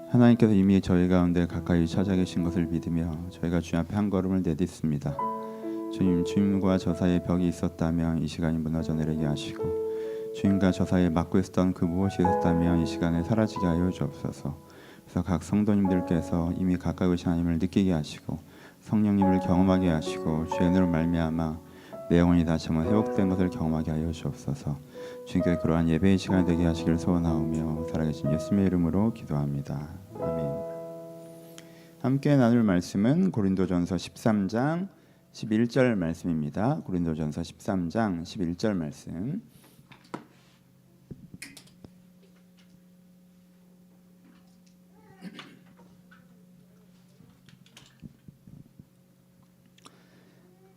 하나님께서 이미 저희 가운데 가까이 찾아 계신 것을 믿으며 저희가 주님 앞에 한 걸음을 내딛습니다. 주님과 저 사이에 벽이 있었다면 이 시간이 무너져 내리게 하시고, 주님과 저 사이에 막고 있었던 그 무엇이 있었다면 이 시간에 사라지게 하여 주옵소서. 그래서 각 성도님들께서 이미 가까이 오신 하나님을 느끼게 하시고, 성령님을 경험하게 하시고, 주의 은혜로 말미암아 내 영혼이 다시 한번 회복된 것을 경험하게 하여 주옵소서. 주님께 그러한 예배의 시간이 되게 하시기를 소원하오며 살아계신 예수님의 이름으로 기도합니다. 아멘. 함께 나눌 말씀은 고린도전서 13장 11절 말씀입니다. 고린도전서 13장 11절 말씀.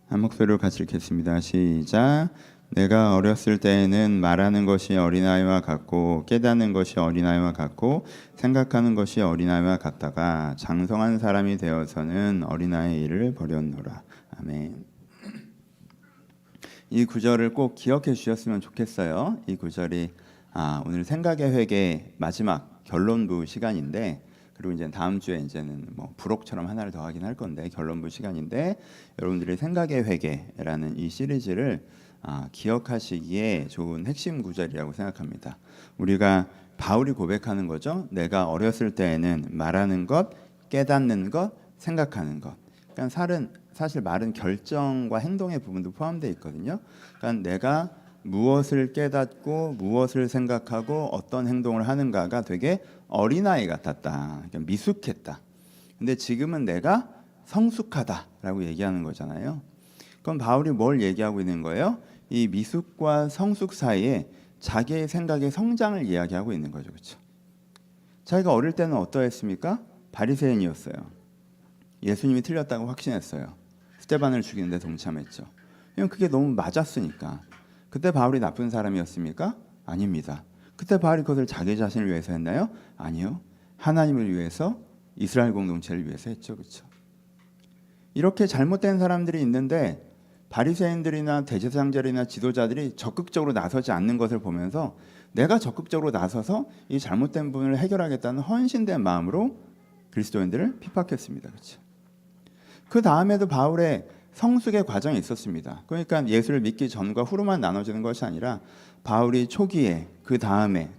한 목소리로 같이 읽겠습니다. 시작. 내가 어렸을 때에는 말하는 것이 어린아이와 같고 깨닫는 것이 어린아이와 같고 생각하는 것이 어린아이와 같다가 장성한 사람이 되어서는 어린아이의 일을 버렸노라. 아멘. 이 구절을 꼭 기억해 주셨으면 좋겠어요. 이 구절이 오늘 생각의 회개 마지막 결론부 시간인데, 그리고 이제 다음 주에 이제는 뭐 부록처럼 하나를 더 하긴 할 건데 결론부 시간인데, 여러분들이 생각의 회개라는 이 시리즈를 기억하시기에 좋은 핵심 구절이라고 생각합니다. 우리가 바울이 고백하는 거죠. 내가 어렸을 때에는 말하는 것, 깨닫는 것, 생각하는 것. 그러니까 사실 말은 결정과 행동의 부분도 포함되어 있거든요. 그러니까 내가 무엇을 깨닫고 무엇을 생각하고 어떤 행동을 하는가가 되게 어린아이 같았다. 그러니까 미숙했다. 근데 지금은 내가 성숙하다라고 얘기하는 거잖아요. 그럼 바울이 뭘 얘기하고 있는 거예요? 이 미숙과 성숙 사이에 자기의 생각의 성장을 이야기하고 있는 거죠. 그렇죠? 자기가 어릴 때는 어떠했습니까? 바리새인이었어요. 예수님이 틀렸다고 확신했어요. 스데반을 죽이는데 동참했죠. 왜냐면 그게 너무 맞았으니까. 그때 바울이 나쁜 사람이었습니까? 아닙니다. 그때 바울이 그것을 자기 자신을 위해서 했나요? 아니요. 하나님을 위해서, 이스라엘 공동체를 위해서 했죠. 그렇죠? 이렇게 잘못된 사람들이 있는데 바리새인들이나 대제사장들이나 지도자들이 적극적으로 나서지 않는 것을 보면서 내가 적극적으로 나서서 이 잘못된 부분을 해결하겠다는 헌신된 마음으로 그리스도인들을 핍박했습니다. 그렇죠? 그 다음에도 바울의 성숙의 과정이 있었습니다. 그러니까 예수를 믿기 전과 후로만 나눠지는 것이 아니라 바울이 초기에 그 다음에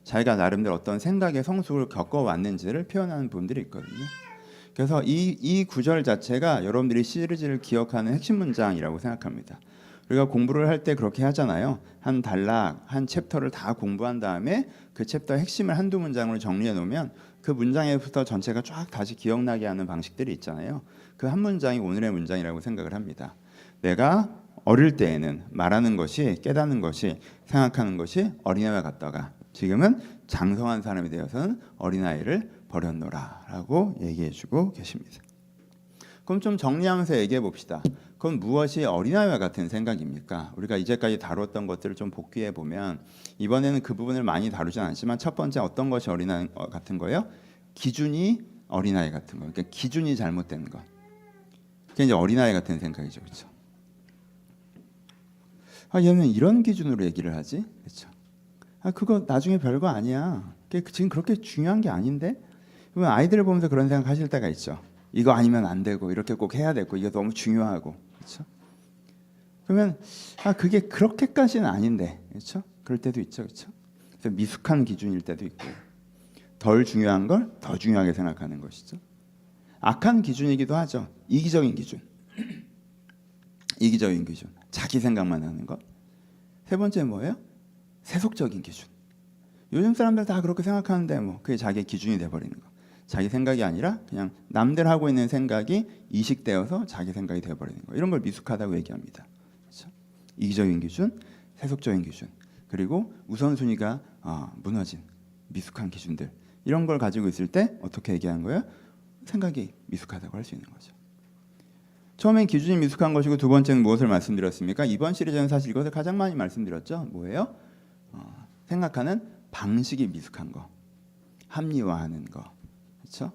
자기가 나름대로 어떤 생각의 성숙을 겪어왔는지를 표현하는 부분들이 있거든요. 그래서 이 구절 자체가 여러분들이 시리즈를 기억하는 핵심 문장이라고 생각합니다. 우리가 공부를 할 때 그렇게 하잖아요. 한 단락, 한 챕터를 다 공부한 다음에 그 챕터의 핵심을 한두 문장으로 정리해 놓으면 그 문장에부터 전체가 쫙 다시 기억나게 하는 방식들이 있잖아요. 그 한 문장이 오늘의 문장이라고 생각을 합니다. 내가 어릴 때에는 말하는 것이, 깨닫는 것이, 생각하는 것이 어린아이와 같다가 지금은 장성한 사람이 되어서는 어린아이를 버렸노라 라고 얘기해주고 계십니다. 그럼 좀 정리하면서 얘기해 봅시다. 그건 무엇이 어린아이와 같은 생각입니까? 우리가 이제까지 다뤘던 것들을 좀 복귀해 보면 이번에는 그 부분을 많이 다루진 않지만 첫 번째 어떤 것이 어린아이 같은 거예요? 기준이 어린아이 같은 거. 그러니까 기준이 잘못된 것. 그게 이제 어린아이 같은 생각이죠. 그렇죠? 얘는 이런 기준으로 얘기를 하지? 그렇죠? 그거 나중에 별거 아니야. 그게 지금 그렇게 중요한 게 아닌데? 아이들을 보면서 그런 생각 하실 때가 있죠. 이거 아니면 안 되고 이렇게 꼭 해야 되고 이게 너무 중요하고. 그렇죠? 그러면 그게 그렇게까지는 아닌데. 그렇죠? 그럴 때도 있죠. 그렇죠? 그래서 미숙한 기준일 때도 있고. 덜 중요한 걸 더 중요하게 생각하는 것이죠. 악한 기준이기도 하죠. 이기적인 기준. 이기적인 기준. 자기 생각만 하는 것. 세 번째 뭐예요? 세속적인 기준. 요즘 사람들 다 그렇게 생각하는데 뭐 그게 자기의 기준이 돼버리는 거. 자기 생각이 아니라 그냥 남들 하고 있는 생각이 이식되어서 자기 생각이 돼버리는 거. 이런 걸 미숙하다고 얘기합니다. 그렇죠? 이기적인 기준, 세속적인 기준, 그리고 우선순위가 무너진 미숙한 기준들. 이런 걸 가지고 있을 때 어떻게 얘기한 거예요? 생각이 미숙하다고 할 수 있는 거죠. 처음엔 기준이 미숙한 것이고 두 번째는 무엇을 말씀드렸습니까? 이번 시리즈는 사실 이것을 가장 많이 말씀드렸죠. 뭐예요? 생각하는 방식이 미숙한 거, 합리화하는 거, 그렇죠?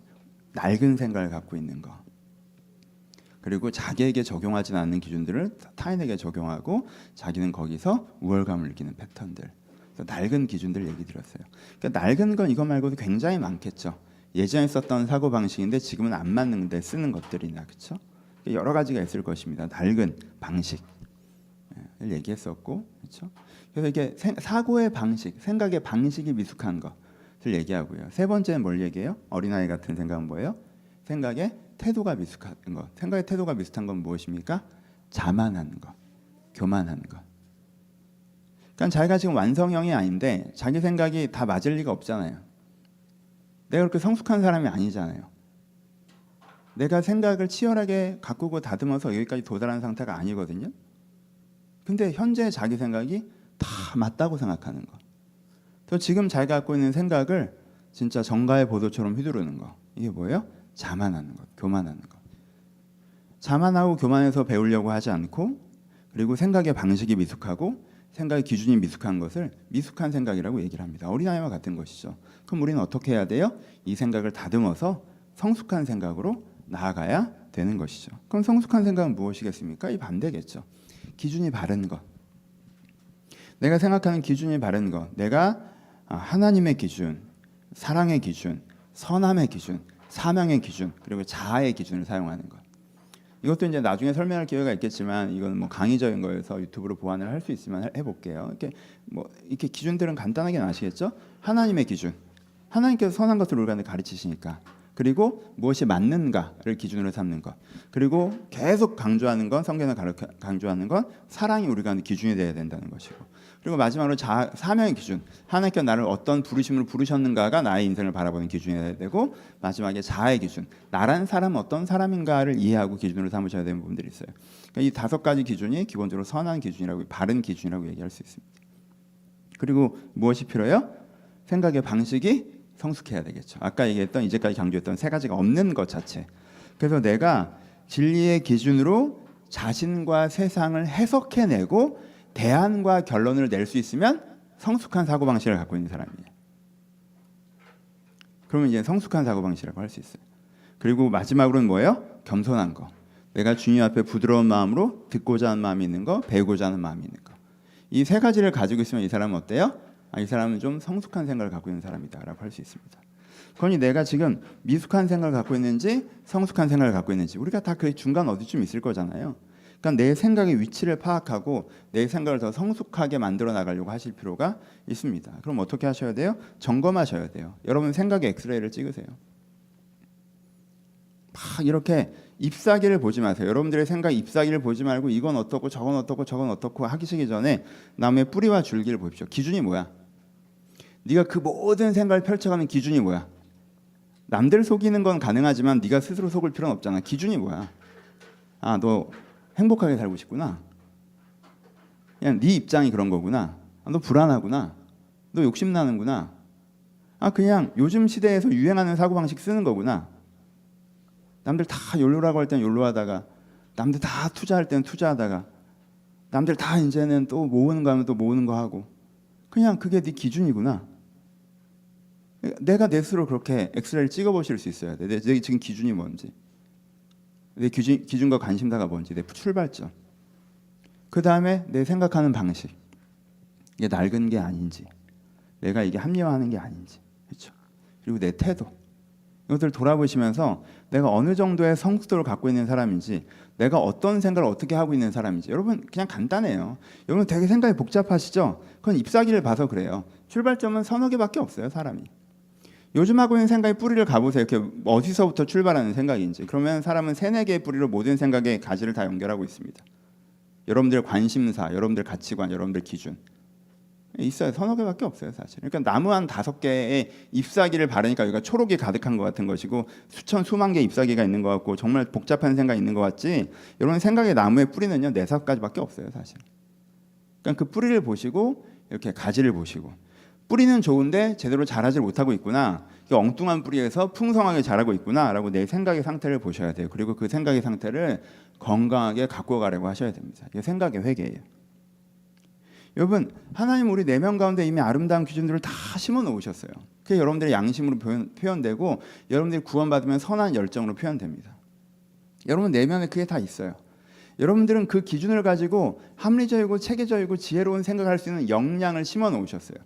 낡은 생각을 갖고 있는 거, 그리고 자기에게 적용하지 않는 기준들을 타인에게 적용하고 자기는 거기서 우월감을 느끼는 패턴들. 또 낡은 기준들 얘기 드렸어요. 그러니까 낡은 건 이거 말고도 굉장히 많겠죠. 예전에 썼던 사고 방식인데 지금은 안 맞는데 쓰는 것들이나 그렇죠. 여러 가지가 있을 것입니다. 낡은 방식을 얘기했었고 그렇죠. 그래서 이게 사고의 방식, 생각의 방식이 미숙한 것을 얘기하고요. 세 번째는 뭘 얘기해요? 어린아이 같은 생각은 뭐예요? 생각의 태도가 미숙한 것. 생각의 태도가 미숙한 건 무엇입니까? 자만한 것, 교만한 것. 그러니까 자기가 지금 완성형이 아닌데 자기 생각이 다 맞을 리가 없잖아요. 내가 그렇게 성숙한 사람이 아니잖아요. 내가 생각을 치열하게 가꾸고 다듬어서 여기까지 도달한 상태가 아니거든요. 근데 현재 자기 생각이 다 맞다고 생각하는 거. 또 지금 자기가 갖고 있는 생각을 진짜 정가의 보도처럼 휘두르는 거. 이게 뭐예요? 자만하는 것, 교만하는 것. 자만하고 교만해서 배우려고 하지 않고 그리고 생각의 방식이 미숙하고 생각의 기준이 미숙한 것을 미숙한 생각이라고 얘기를 합니다. 어린아이와 같은 것이죠. 그럼 우리는 어떻게 해야 돼요? 이 생각을 다듬어서 성숙한 생각으로 나아가야 되는 것이죠. 그럼 성숙한 생각은 무엇이겠습니까? 이 반대겠죠. 기준이 바른 것. 내가 생각하는 기준이 바른 것. 내가 하나님의 기준, 사랑의 기준, 선함의 기준, 사명의 기준, 그리고 자아의 기준을 사용하는 것. 이것도 이제 나중에 설명할 기회가 있겠지만 이건 뭐 강의적인 거여서 유튜브로 보완을 할 수 있으면 해볼게요. 이렇게 기준들은 간단하게 아시겠죠? 하나님의 기준, 하나님께서 선한 것을 우리가 가르치시니까. 그리고 무엇이 맞는가를 기준으로 삼는 것. 그리고 계속 강조하는 건 성경에 강조하는 건 사랑이 우리가 기준이 되어야 된다는 것이고. 그리고 마지막으로 사명의 기준. 하나님께서 나를 어떤 부르심으로 부르셨는가가 나의 인생을 바라보는 기준이 되어야 되고 마지막에 자아의 기준. 나란 사람은 어떤 사람인가를 이해하고 기준으로 삼으셔야 되는 부분들이 있어요. 그러니까 이 5가지 기준이 기본적으로 선한 기준이라고 바른 기준이라고 얘기할 수 있습니다. 그리고 무엇이 필요해요? 생각의 방식이 성숙해야 되겠죠. 아까 얘기했던 이제까지 강조했던 3가지가 없는 것 자체. 그래서 내가 진리의 기준으로 자신과 세상을 해석해내고 대안과 결론을 낼 수 있으면 성숙한 사고방식을 갖고 있는 사람이에요. 그러면 이제 성숙한 사고방식이라고 할 수 있어요. 그리고 마지막으로는 뭐예요? 겸손한 거. 내가 주님 앞에 부드러운 마음으로 듣고자 하는 마음이 있는 거, 배우고자 하는 마음이 있는 거. 이 3가지를 가지고 있으면 이 사람은 어때요? 이 사람은 좀 성숙한 생각을 갖고 있는 사람이다라고 할 수 있습니다. 그러니 내가 지금 미숙한 생각을 갖고 있는지 성숙한 생각을 갖고 있는지 우리가 다 그 중간 어디쯤 있을 거잖아요. 그러니까 내 생각의 위치를 파악하고 내 생각을 더 성숙하게 만들어 나가려고 하실 필요가 있습니다. 그럼 어떻게 하셔야 돼요? 점검하셔야 돼요. 여러분 생각의 엑스레이를 찍으세요. 막 이렇게 잎사귀를 보지 마세요. 여러분들의 생각 잎사귀를 보지 말고 이건 어떻고 저건 어떻고 저건 어떻고 하시기 전에 나무의 뿌리와 줄기를 보십시오. 기준이 뭐야? 네가 그 모든 생각을 펼쳐가는 기준이 뭐야? 남들 속이는 건 가능하지만 네가 스스로 속을 필요는 없잖아. 기준이 뭐야? 너 행복하게 살고 싶구나. 그냥 네 입장이 그런 거구나. 너 불안하구나. 너 욕심나는구나. 그냥 요즘 시대에서 유행하는 사고방식 쓰는 거구나. 남들 다 욜로라고 할 때는 욜로하다가 남들 다 투자할 때는 투자하다가 남들 다 이제는 또 모으는 거 하면 또 모으는 거 하고 그냥 그게 네 기준이구나. 내가 내 스스로 그렇게 엑스레이를 찍어보실 수 있어야 돼. 내 지금 기준이 뭔지, 내 기준과 관심사가 뭔지, 내 출발점. 그 다음에 내 생각하는 방식, 이게 낡은 게 아닌지, 내가 이게 합리화하는 게 아닌지, 그렇죠? 그리고 내 태도. 이것들 돌아보시면서 내가 어느 정도의 성숙도를 갖고 있는 사람인지, 내가 어떤 생각을 어떻게 하고 있는 사람인지. 여러분 그냥 간단해요. 여러분 되게 생각이 복잡하시죠? 그건 잎사귀를 봐서 그래요. 출발점은 서너 개밖에 없어요, 사람이. 요즘 하고 있는 생각의 뿌리를 가보세요. 이렇게 어디서부터 출발하는 생각인지. 그러면 사람은 3-4개의 뿌리로 모든 생각의 가지를 다 연결하고 있습니다. 여러분들 관심사, 여러분들 가치관, 여러분들 기준. 있어요. 서너 개밖에 없어요, 사실. 그러니까 나무 한 5개의 잎사귀를 바르니까 여기가 초록이 가득한 것 같은 것이고 수만 개의 잎사귀가 있는 것 같고 정말 복잡한 생각이 있는 것 같지. 여러분 생각의 나무의 뿌리는요 4-5가지밖에 없어요, 사실. 그러니까 그 뿌리를 보시고 이렇게 가지를 보시고 뿌리는 좋은데 제대로 자라지 못하고 있구나. 엉뚱한 뿌리에서 풍성하게 자라고 있구나라고 내 생각의 상태를 보셔야 돼요. 그리고 그 생각의 상태를 건강하게 갖고 가려고 하셔야 됩니다. 이게 생각의 회개예요. 여러분 하나님 우리 내면 가운데 이미 아름다운 기준들을 다 심어 놓으셨어요. 그게 여러분들의 양심으로 표현되고 여러분들이 구원받으면 선한 열정으로 표현됩니다. 여러분 내면에 그게 다 있어요. 여러분들은 그 기준을 가지고 합리적이고 체계적이고 지혜로운 생각할 수 있는 역량을 심어 놓으셨어요.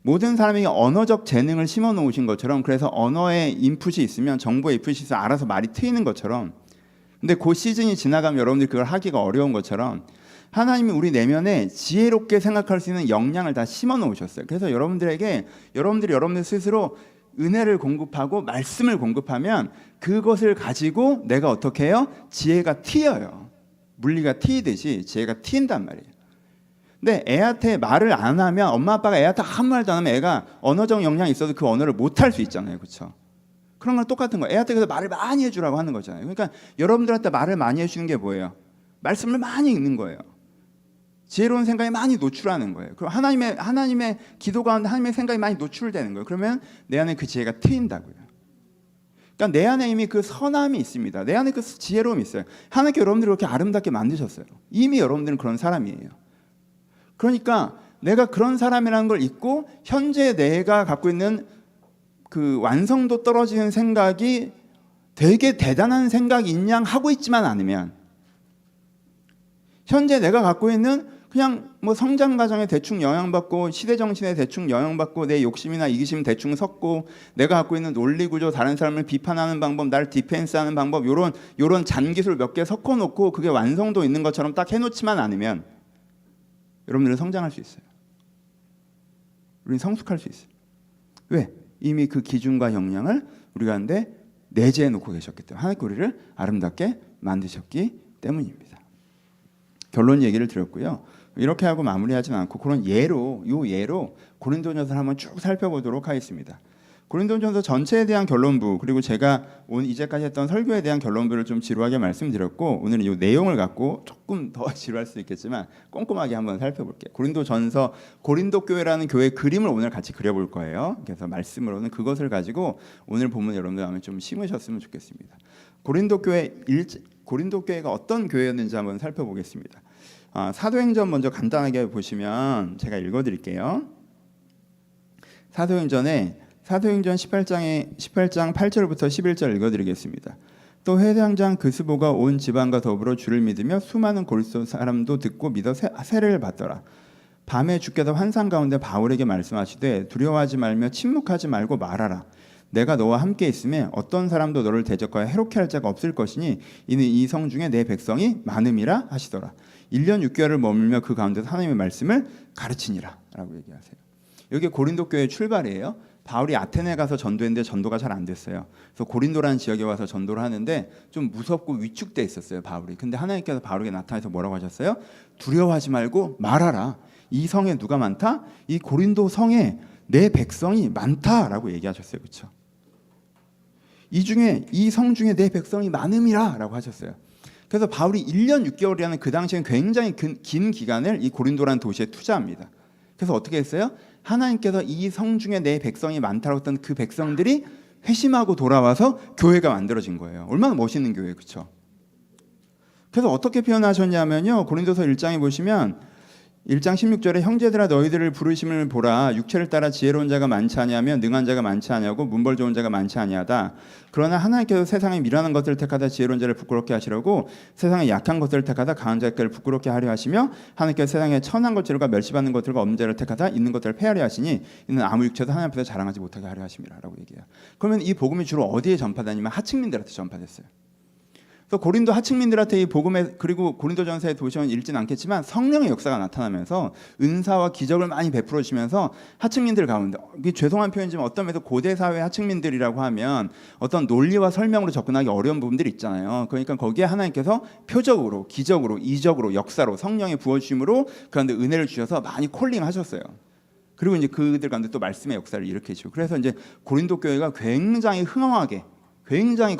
모든 사람에게 언어적 재능을 심어 놓으신 것처럼, 그래서 언어에 인풋이 있으면, 정보에 인풋이 있으면 알아서 말이 트이는 것처럼, 근데 그 시즌이 지나가면 여러분들이 그걸 하기가 어려운 것처럼 하나님이 우리 내면에 지혜롭게 생각할 수 있는 역량을 다 심어 놓으셨어요. 그래서 여러분들에게 여러분들 스스로 은혜를 공급하고 말씀을 공급하면 그것을 가지고 내가 어떻게 해요? 지혜가 튀어요. 물리가 튀듯이 지혜가 튄단 말이에요. 근데 애한테 말을 안 하면, 엄마 아빠가 애한테 아무 말도 안 하면 애가 언어적 역량이 있어도 그 언어를 못 할 수 있잖아요. 그렇죠? 그런 건 똑같은 거예요. 애한테 그래서 말을 많이 해주라고 하는 거잖아요. 그러니까 여러분들한테 말을 많이 해주는 게 뭐예요? 말씀을 많이 읽는 거예요. 지혜로운 생각이 많이 노출하는 거예요. 그럼 하나님의 기도 가운데 하나님의 생각이 많이 노출되는 거예요. 그러면 내 안에 그 지혜가 트인다고요. 그러니까 내 안에 이미 그 선함이 있습니다. 내 안에 그 지혜로움이 있어요. 하나님께 여러분들을 그렇게 아름답게 만드셨어요. 이미 여러분들은 그런 사람이에요. 그러니까 내가 그런 사람이라는 걸 잊고 현재 내가 갖고 있는 그 완성도 떨어지는 생각이 되게 대단한 생각인 양 하고 있지만 않으면, 현재 내가 갖고 있는 그냥 뭐 성장 과정에 대충 영향받고 시대 정신에 대충 영향받고 내 욕심이나 이기심 대충 섞고 내가 갖고 있는 논리 구조, 다른 사람을 비판하는 방법, 나를 디펜스하는 방법, 요런 잔기술 몇 개 섞어 놓고 그게 완성도 있는 것처럼 딱 해놓지만 않으면 여러분들은 성장할 수 있어요. 우리는 성숙할 수 있어요. 왜? 이미 그 기준과 역량을 우리 가운데 내재해 놓고 계셨기 때문에, 하나님께 우리를 아름답게 만드셨기 때문입니다. 결론 얘기를 드렸고요. 이렇게 하고 마무리하진 않고 그런 예로 고린도전서를 한번 쭉 살펴보도록 하겠습니다. 고린도전서 전체에 대한 결론부, 그리고 제가 오늘 이제까지 했던 설교에 대한 결론부를 좀 지루하게 말씀드렸고, 오늘은 이 내용을 갖고 조금 더 지루할 수 있겠지만 꼼꼼하게 한번 살펴볼게요. 고린도전서, 고린도 교회라는 교회 그림을 오늘 같이 그려볼 거예요. 그래서 말씀으로는 그것을 가지고 오늘 본문 여러분들 한번 좀 심으셨으면 좋겠습니다. 고린도 교회가 어떤 교회였는지 한번 살펴보겠습니다. 사도행전 먼저 간단하게 보시면 제가 읽어드릴게요. 사도행전 18장 8절부터 11절 읽어드리겠습니다. 또 회당장 그스보가 온 지방과 더불어 주를 믿으며 수많은 고린도 사람도 듣고 믿어 세례를 받더라. 밤에 주께서 환상 가운데 바울에게 말씀하시되 두려워하지 말며 침묵하지 말고 말하라. 내가 너와 함께 있음에 어떤 사람도 너를 대적하여 해롭게 할 자가 없을 것이니 이는 이 성 중에 내 백성이 많음이라 하시더라. 1년 6개월을 머물며 그 가운데서 하나님의 말씀을 가르치니라 라고 얘기하세요. 여기 고린도 교회의 출발이에요. 바울이 아테네 가서 전도했는데 전도가 잘 안 됐어요. 그래서 고린도라는 지역에 와서 전도를 하는데 좀 무섭고 위축돼 있었어요, 바울이. 근데 하나님께서 바울에게 나타나서 뭐라고 하셨어요? 두려워하지 말고 말하라. 이 성에 누가 많다? 이 고린도 성에 내 백성이 많다라고 얘기하셨어요. 그렇죠? 이 성 중에 내 백성이 많음이라 라고 하셨어요. 그래서 바울이 1년 6개월이라는 그 당시엔 굉장히 긴 기간을 이 고린도라는 도시에 투자합니다. 그래서 어떻게 했어요? 하나님께서 이 성 중에 내 백성이 많다고 했던 그 백성들이 회심하고 돌아와서 교회가 만들어진 거예요. 얼마나 멋있는 교회, 그렇죠? 그래서 어떻게 표현하셨냐면요, 고린도서 1장에 보시면 1장 16절에 형제들아 너희들을 부르심을 보라. 육체를 따라 지혜로운 자가 많지 아니하며 능한 자가 많지 아니하고 문벌 좋은 자가 많지 아니하다. 그러나 하나님께서 세상에 미련한 것들을 택하다 지혜로운 자를 부끄럽게 하시려고 세상에 약한 것들을 택하다 강한 자를 부끄럽게 하려 하시며 하나님께서 세상에 천한 것들과 멸시받는 것들과 없는 자를 택하다 있는 것들을 폐하려 하시니 이는 아무 육체도 하나님 앞에서 자랑하지 못하게 하려 하심이라 라고 얘기해요. 그러면 이 복음이 주로 어디에 전파되냐면 하층민들한테 전파됐어요. 그래서 고린도 하층민들한테 이 복음에, 그리고 고린도전서의 도시는 읽지는 않겠지만 성령의 역사가 나타나면서 은사와 기적을 많이 베풀어 주시면서 하층민들 가운데, 이게 죄송한 표현이지만 어떤 면에서 고대 사회 하층민들이라고 하면 어떤 논리와 설명으로 접근하기 어려운 부분들이 있잖아요. 그러니까 거기에 하나님께서 표적으로, 기적으로, 이적으로, 역사로, 성령의 부어주심으로 그런데 은혜를 주셔서 많이 콜링하셨어요. 그리고 이제 그들 가운데 또 말씀의 역사를 일으키시고, 그래서 이제 고린도 교회가 굉장히 흥황하게, 굉장히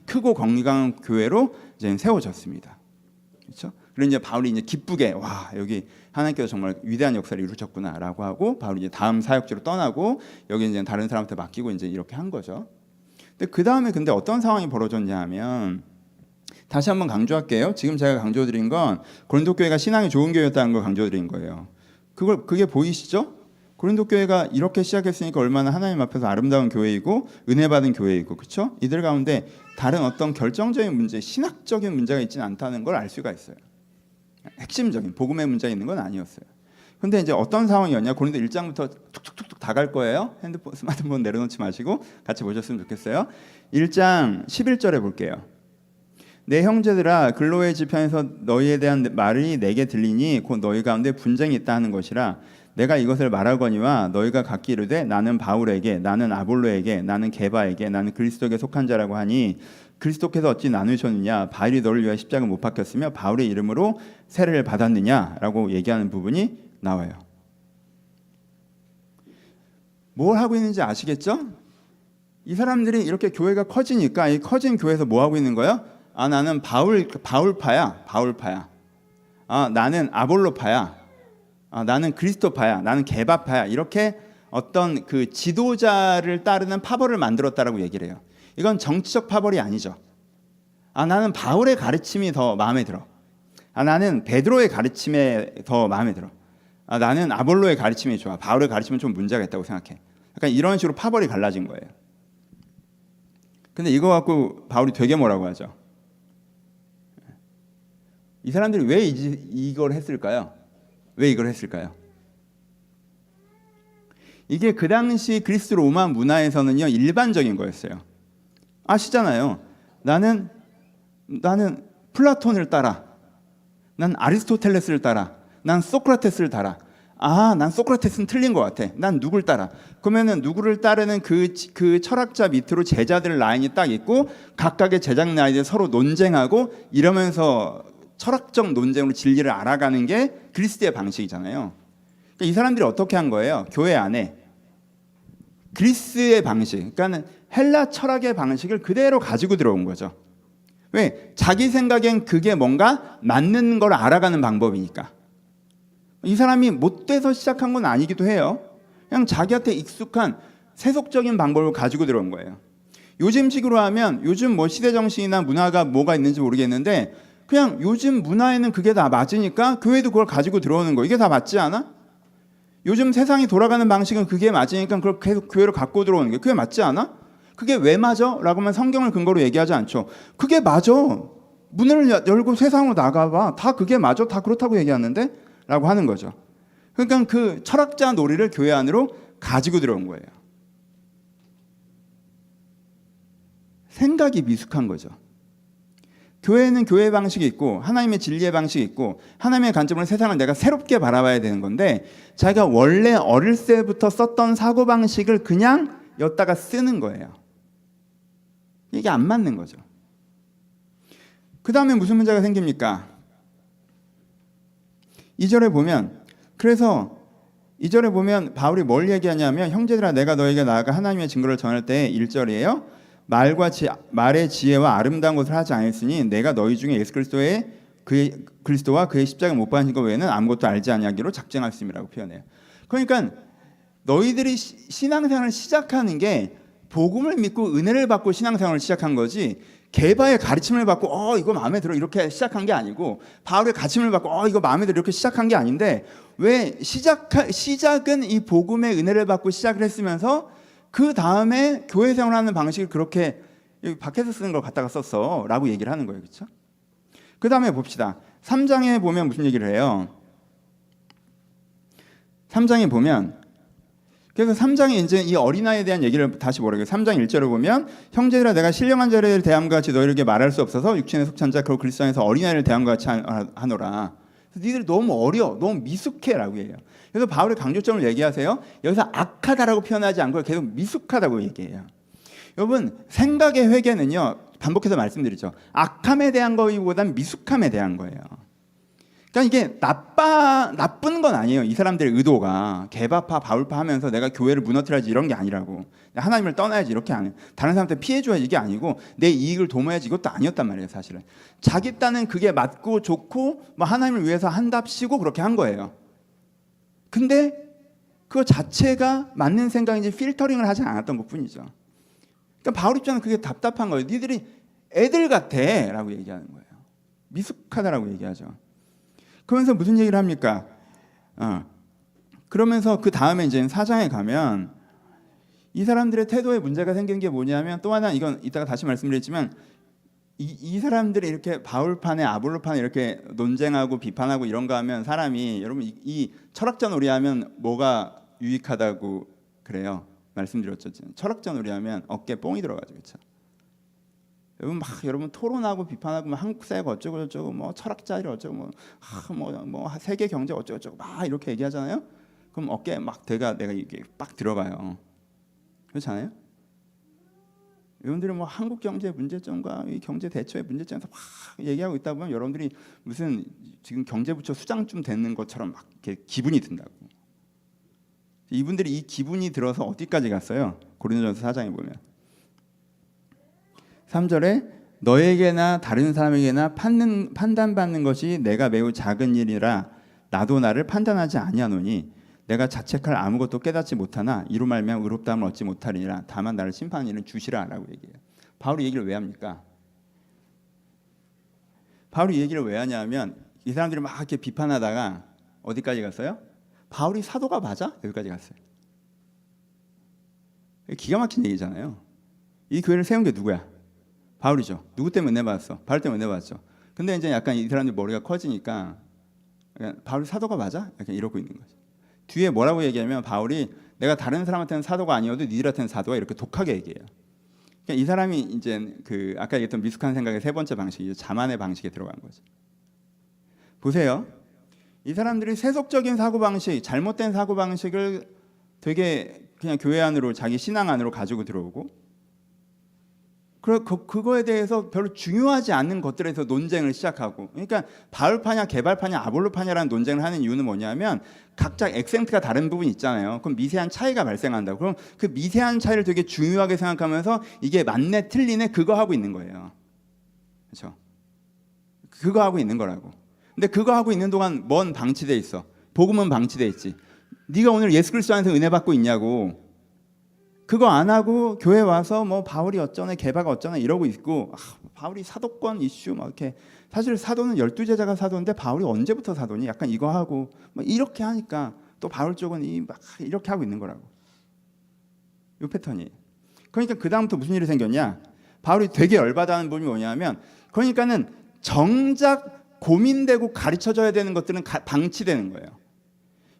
크고 건강한 교회로 이제 세워졌습니다. 그렇죠? 그리고 이제 바울이 이제 기쁘게, 와, 여기 하나님께서 정말 위대한 역사를 이루셨구나라고 하고, 바울이 이제 다음 사역지로 떠나고 여기 이제 다른 사람한테 맡기고 이제 이렇게 한 거죠. 근데 그 다음에 근데 어떤 상황이 벌어졌냐면, 다시 한번 강조할게요. 지금 제가 강조드린 건 고린도 교회가 신앙이 좋은 교회였다는 걸 강조드린 거예요. 그게 보이시죠? 고린도 교회가 이렇게 시작했으니까 얼마나 하나님 앞에서 아름다운 교회이고 은혜 받은 교회이고, 그렇죠? 이들 가운데 다른 어떤 결정적인 문제, 신학적인 문제가 있지는 않다는 걸 알 수가 있어요. 핵심적인 복음의 문제가 있는 건 아니었어요. 근데 이제 어떤 상황이었냐? 고린도 1장부터 툭툭툭툭 다 갈 거예요. 핸드폰, 스마트폰 내려놓지 마시고 같이 보셨으면 좋겠어요. 1장 11절에 볼게요. 내 형제들아, 글로의 지편에서 너희에 대한 말이 내게 들리니 곧 너희 가운데 분쟁이 있다 하는 것이라. 내가 이것을 말하거니와 너희가 각기 이르되 나는 바울에게, 나는 아볼로에게, 나는 게바에게, 나는 그리스도에게 속한 자라고 하니 그리스도께서 어찌 나누셨느냐? 바울이 너를 위하여 십자가 못 박혔으며 바울의 이름으로 세례를 받았느냐라고 얘기하는 부분이 나와요. 뭘 하고 있는지 아시겠죠? 이 사람들이 이렇게 교회가 커지니까 이 커진 교회에서 뭐 하고 있는 거예요? 아, 나는 바울파야. 아, 나는 아볼로파야. 아, 나는 그리스도파야. 나는 게바파야. 이렇게 어떤 그 지도자를 따르는 파벌을 만들었다라고 얘기를 해요. 이건 정치적 파벌이 아니죠. 아, 나는 바울의 가르침이 더 마음에 들어. 아, 나는 베드로의 가르침에 더 마음에 들어. 아, 나는 아볼로의 가르침이 좋아. 바울의 가르침은 좀 문제가 있다고 생각해. 약간 이런 식으로 파벌이 갈라진 거예요. 근데 이거 갖고 바울이 되게 뭐라고 하죠? 이 사람들이 왜 이걸 했을까요? 왜 이걸 했을까요? 이게 그 당시 그리스 로마 문화에서는요, 일반적인 거였어요. 아시잖아요. 나는 플라톤을 따라. 난 아리스토텔레스를 따라. 난 소크라테스를 따라. 아, 난 소크라테스는 틀린 것 같아. 난 누굴 따라? 그러면은 누구를 따르는 그 철학자 밑으로 제자들 라인이 딱 있고 각각의 제자 라인이 서로 논쟁하고 이러면서 철학적 논쟁으로 진리를 알아가는 게 그리스도의 방식이잖아요. 그러니까 이 사람들이 어떻게 한 거예요? 교회 안에 그리스의 방식, 그러니까 헬라 철학의 방식을 그대로 가지고 들어온 거죠. 왜? 자기 생각엔 그게 뭔가 맞는 걸 알아가는 방법이니까. 이 사람이 못돼서 시작한 건 아니기도 해요. 그냥 자기한테 익숙한 세속적인 방법을 가지고 들어온 거예요. 요즘식으로 하면 요즘 뭐 시대 정신이나 문화가 뭐가 있는지 모르겠는데 그냥 요즘 문화에는 그게 다 맞으니까 교회도 그걸 가지고 들어오는 거. 이게 다 맞지 않아? 요즘 세상이 돌아가는 방식은 그게 맞으니까 그걸 계속 교회로 갖고 들어오는 게. 그게 맞지 않아? 그게 왜 맞아? 라고 하면 성경을 근거로 얘기하지 않죠. 그게 맞아. 문을 열고 세상으로 나가봐. 다 그게 맞아. 다 그렇다고 얘기하는데? 라고 하는 거죠. 그러니까 그 철학자 놀이를 교회 안으로 가지고 들어온 거예요. 생각이 미숙한 거죠. 교회는 교회의 방식이 있고 하나님의 진리의 방식이 있고 하나님의 관점으로 세상을 내가 새롭게 바라봐야 되는 건데 자기가 원래 어릴 때부터 썼던 사고방식을 그냥 엿다가 쓰는 거예요. 이게 안 맞는 거죠. 그 다음에 무슨 문제가 생깁니까? 2절에 보면, 그래서 2절에 보면 바울이 뭘 얘기하냐면 형제들아 내가 너에게 나아가 하나님의 증거를 전할 때 1절이에요. 말의 지혜와 아름다운 것을 하지 않았으니 내가 너희 중에 예수 그리스도와 그의 십자가 못 박힌 것 외에는 아무것도 알지 아니하기로 작정하였음이라고 표현해요. 그러니까 너희들이 신앙생활을 시작하는 게 복음을 믿고 은혜를 받고 신앙생활을 시작한 거지 게바의 가르침을 받고 이거 마음에 들어 이렇게 시작한 게 아니고 바울의 가르침을 받고 이거 마음에 들어 이렇게 시작한 게 아닌데 왜 시작은 이 복음의 은혜를 받고 시작을 했으면서 그 다음에 교회 생활하는 방식을 그렇게 여기 밖에서 쓰는 걸 갖다가 썼어 라고 얘기를 하는 거예요. 그렇죠? 그 다음에 봅시다. 3장에 보면 무슨 얘기를 해요? 3장에 보면 그래서 3장에 이제 이 어린아이에 대한 얘기를 다시 뭐라고요? 3장 1절을 보면 형제들아 내가 신령한 자를 대함과 같이 너희에게 말할 수 없어서 육신에 속한 자 그리고 그리스도 안에서 어린아이를 대함과 같이 하노라. 니들이 너무 어려, 너무 미숙해라고 얘기해요. 그래서 바울의 강조점을 얘기하세요. 여기서 악하다라고 표현하지 않고 계속 미숙하다고 얘기해요. 여러분 생각의 회개는요 반복해서 말씀드리죠. 악함에 대한 거보다는 미숙함에 대한 거예요. 그러니까 이게 나쁜 건 아니에요. 이 사람들의 의도가 개바파 바울파 하면서 내가 교회를 무너뜨려야지 이런 게 아니라고. 하나님을 떠나야지 이렇게 안 해요. 다른 사람한테 피해줘야지 이게 아니고 내 이익을 도모해야지 이것도 아니었단 말이에요. 사실은 자기 딴은 그게 맞고 좋고 뭐 하나님을 위해서 한답시고 그렇게 한 거예요. 근데 그 자체가 맞는 생각인지 필터링을 하지 않았던 것뿐이죠. 그러니까 바울 입장은 그게 답답한 거예요. 니들이 애들 같아 라고 얘기하는 거예요. 미숙하다라고 얘기하죠. 그러면서 무슨 얘기를 합니까? 그러면서 그 다음에 이제 4장에 가면 이 사람들의 태도에 문제가 생긴 게 뭐냐면, 또 하나, 이건 이따가 다시 말씀드리지만, 이 사람들이 이렇게 바울판에 아볼로판에 이렇게 논쟁하고 비판하고 이런 거 하면 사람이, 여러분 이 철학자 놀이하면 뭐가 유익하다고 그래요? 말씀드렸죠. 철학자 놀이하면 어깨 뽕이 들어가죠, 그렇죠? 여러분 토론하고 비판하고 뭐 한국 사회가 어쩌고 저쩌고 뭐 철학자들 어쩌고 뭐 세계 경제 어쩌고 저쩌고 막 이렇게 얘기하잖아요. 그럼 어깨에 막 내가 이게 빡 들어가요. 그렇지 않아요? 여러분들이 뭐 한국 경제 문제점과 이 경제 대처의 문제점에서 막 얘기하고 있다 보면 여러분들이 무슨 지금 경제부처 수장쯤 되는 것처럼 막 이렇게 기분이 든다고. 이분들이 이 기분이 들어서 어디까지 갔어요? 고린도전서 4장에 보면 3절에 너에게나 다른 사람에게나 판단받는 것이 내가 매우 작은 일이라 나도 나를 판단하지 아니하노니 내가 자책할 아무것도 깨닫지 못하나 이로 말미암아 의롭다함을 얻지 못하리라. 다만 나를 심판하는 일은 주시라라고 얘기해요. 바울이 얘기를 왜 합니까? 바울이 얘기를 왜 하냐면 이 사람들이 막 이렇게 비판하다가 어디까지 갔어요? 바울이 사도가 맞아? 여기까지 갔어요. 기가 막힌 얘기잖아요. 이 교회를 세운 게 누구야? 바울이죠. 누구 때문에 은혜 받았어? 바울 때문에 은혜 받았죠. 근데 이제 약간 이 사람들 머리가 커지니까 바울이 사도가 맞아? 약간 이러고 있는 거죠. 뒤에 뭐라고 얘기하면 바울이 내가 다른 사람한테는 사도가 아니어도 니들한테는 사도야 이렇게 독하게 얘기해요. 그러니까 이 사람이 이제 그 아까 얘기했던 미숙한 생각의 세 번째 방식이 자만의 방식에 들어간 거죠. 보세요. 이 사람들이 세속적인 사고방식, 잘못된 사고방식을 되게 그냥 교회 안으로 자기 신앙 안으로 가지고 들어오고 그거에 대해서 별로 중요하지 않는 것들에서 논쟁을 시작하고, 그러니까 바울파냐 개발파냐 아볼로파냐라는 논쟁을 하는 이유는 뭐냐면 각자 액센트가 다른 부분이 있잖아요. 그럼 미세한 차이가 발생한다고. 그럼 그 미세한 차이를 되게 중요하게 생각하면서 이게 맞네 틀리네 그거 하고 있는 거예요. 그렇죠? 그거 하고 있는 거라고. 근데 그거 하고 있는 동안 뭔 방치돼 있어? 복음은 방치돼 있지. 네가 오늘 예수 그리스도 안에서 은혜 받고 있냐고. 그거 안 하고 교회 와서 뭐 바울이 어쩌네 개바가 어쩌네 이러고 있고 바울이 사도권 이슈 막 이렇게. 사실 사도는 12제자가 사도인데 바울이 언제부터 사도니? 약간 이거 하고 뭐 이렇게 하니까 또 바울 쪽은 막 이렇게 하고 있는 거라고. 이 패턴이. 그러니까 그 다음부터 무슨 일이 생겼냐? 바울이 되게 열받아하는 부분이 뭐냐면, 그러니까는 정작 고민되고 가르쳐줘야 되는 것들은 방치되는 거예요.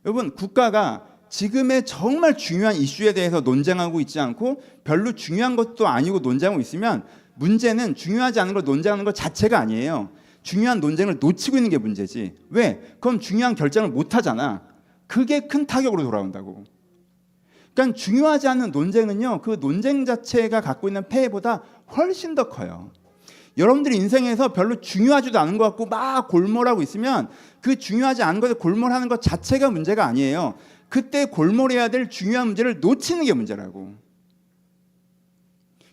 여러분 국가가 지금의 정말 중요한 이슈에 대해서 논쟁하고 있지 않고 별로 중요한 것도 아니고 논쟁하고 있으면 문제는 중요하지 않은 걸 논쟁하는 것 자체가 아니에요. 중요한 논쟁을 놓치고 있는 게 문제지. 왜? 그럼 중요한 결정을 못 하잖아. 그게 큰 타격으로 돌아온다고. 그러니까 중요하지 않은 논쟁은요, 그 논쟁 자체가 갖고 있는 폐해보다 훨씬 더 커요. 여러분들이 인생에서 별로 중요하지도 않은 것 같고 막 골몰하고 있으면 그 중요하지 않은 것에 골몰하는 것 자체가 문제가 아니에요. 그때 골몰해야 될 중요한 문제를 놓치는 게 문제라고.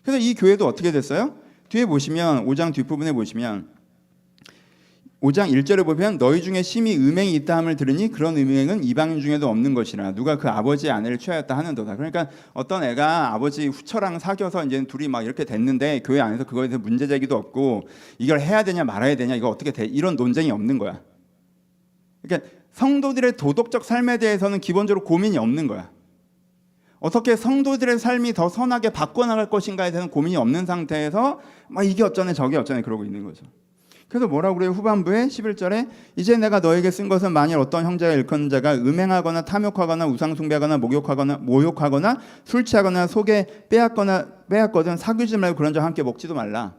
그래서 이 교회도 어떻게 됐어요? 뒤에 보시면 5장 뒷부분에 보시면 5장 1절에 보면 너희 중에 심히 음행이 있다 함을 들으니 그런 음행은 이방인 중에도 없는 것이라 누가 그 아버지의 아내를 취하였다 하는도다. 그러니까 어떤 애가 아버지 후처랑 사귀어서 이제 둘이 막 이렇게 됐는데 교회 안에서 그거에 대해서 문제 제기도 없고 이걸 해야 되냐 말아야 되냐 이거 어떻게 돼 이런 논쟁이 없는 거야. 그러니까 성도들의 도덕적 삶에 대해서는 기본적으로 고민이 없는 거야. 어떻게 성도들의 삶이 더 선하게 바꿔나갈 것인가에 대한 고민이 없는 상태에서 막 이게 어쩌네 저게 어쩌네 그러고 있는 거죠. 그래서 뭐라고 그래요? 후반부에 11절에 이제 내가 너에게 쓴 것은 만일 어떤 형제가 일컫는 자가 음행하거나 탐욕하거나 우상숭배하거나 모욕하거나 술 취하거나 속에 빼앗거든 사귀지 말고 그런 자와 함께 먹지도 말라.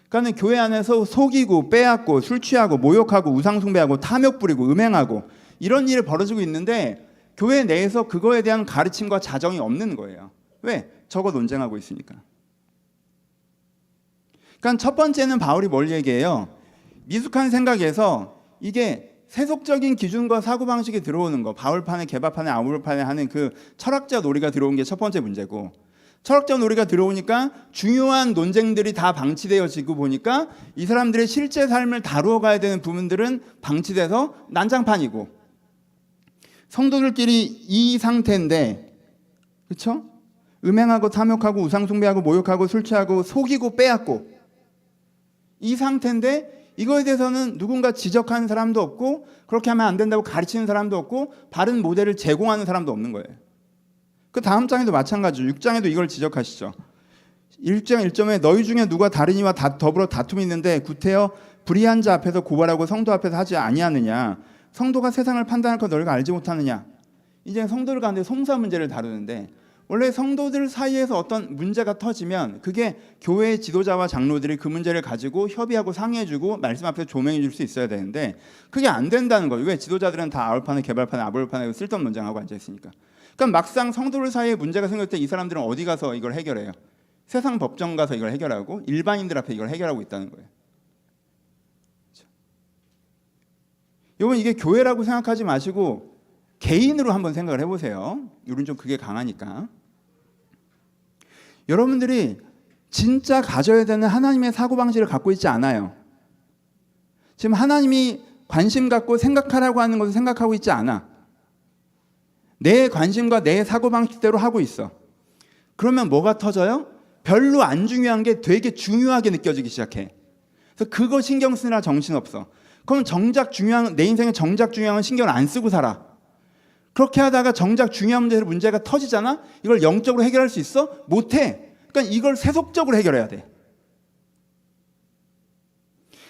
그러니까 교회 안에서 속이고 빼앗고 술 취하고 모욕하고 우상숭배하고 탐욕 부리고 음행하고 이런 일이 벌어지고 있는데 교회 내에서 그거에 대한 가르침과 자정이 없는 거예요. 왜? 저거 논쟁하고 있으니까. 그러니까 첫 번째는 바울이 뭘 얘기해요? 미숙한 생각에서 이게 세속적인 기준과 사고방식이 들어오는 거, 바울판에 개바판에 아볼로판에 하는 그 철학자 놀이가 들어온 게 첫 번째 문제고, 철학자 놀이가 들어오니까 중요한 논쟁들이 다 방치되어지고 보니까 이 사람들의 실제 삶을 다루어 가야 되는 부분들은 방치돼서 난장판이고, 성도들끼리 이 상태인데, 그렇죠? 음행하고 탐욕하고 우상숭배하고 모욕하고 술 취하고 속이고 빼앗고 이 상태인데 이거에 대해서는 누군가 지적하는 사람도 없고 그렇게 하면 안 된다고 가르치는 사람도 없고 바른 모델을 제공하는 사람도 없는 거예요. 그 다음 장에도 마찬가지죠. 6장에도 이걸 지적하시죠. 1장 1점에 너희 중에 누가 다른 이와 더불어 다툼이 있는데 구태여 불의한 자 앞에서 고발하고 성도 앞에서 하지 아니하느냐. 성도가 세상을 판단할 것 너희가 알지 못하느냐. 이제 성도들 가운데 송사 문제를 다루는데 원래 성도들 사이에서 어떤 문제가 터지면 그게 교회의 지도자와 장로들이 그 문제를 가지고 협의하고 상의해주고 말씀 앞에서 조명해 줄 수 있어야 되는데 그게 안 된다는 거예요. 왜? 지도자들은 다 아울판에 개발판에 아볼판에 쓸데없는 논쟁하고 앉아있으니까. 그러니까 막상 성도들 사이에 문제가 생길 때 이 사람들은 어디 가서 이걸 해결해요? 세상 법정 가서 이걸 해결하고 일반인들 앞에 이걸 해결하고 있다는 거예요. 여러분 이게 교회라고 생각하지 마시고 개인으로 한번 생각을 해보세요. 우리는 좀 그게 강하니까. 여러분들이 진짜 가져야 되는 하나님의 사고방식을 갖고 있지 않아요. 지금 하나님이 관심 갖고 생각하라고 하는 것을 생각하고 있지 않아. 내 관심과 내 사고방식대로 하고 있어. 그러면 뭐가 터져요? 별로 안 중요한 게 되게 중요하게 느껴지기 시작해. 그래서 그거 신경 쓰느라 정신없어. 그럼 정작 중요한, 내 인생에 정작 중요한 건 신경을 안 쓰고 살아. 그렇게 하다가 정작 중요한 문제가 터지잖아? 이걸 영적으로 해결할 수 있어? 못해. 그러니까 이걸 세속적으로 해결해야 돼.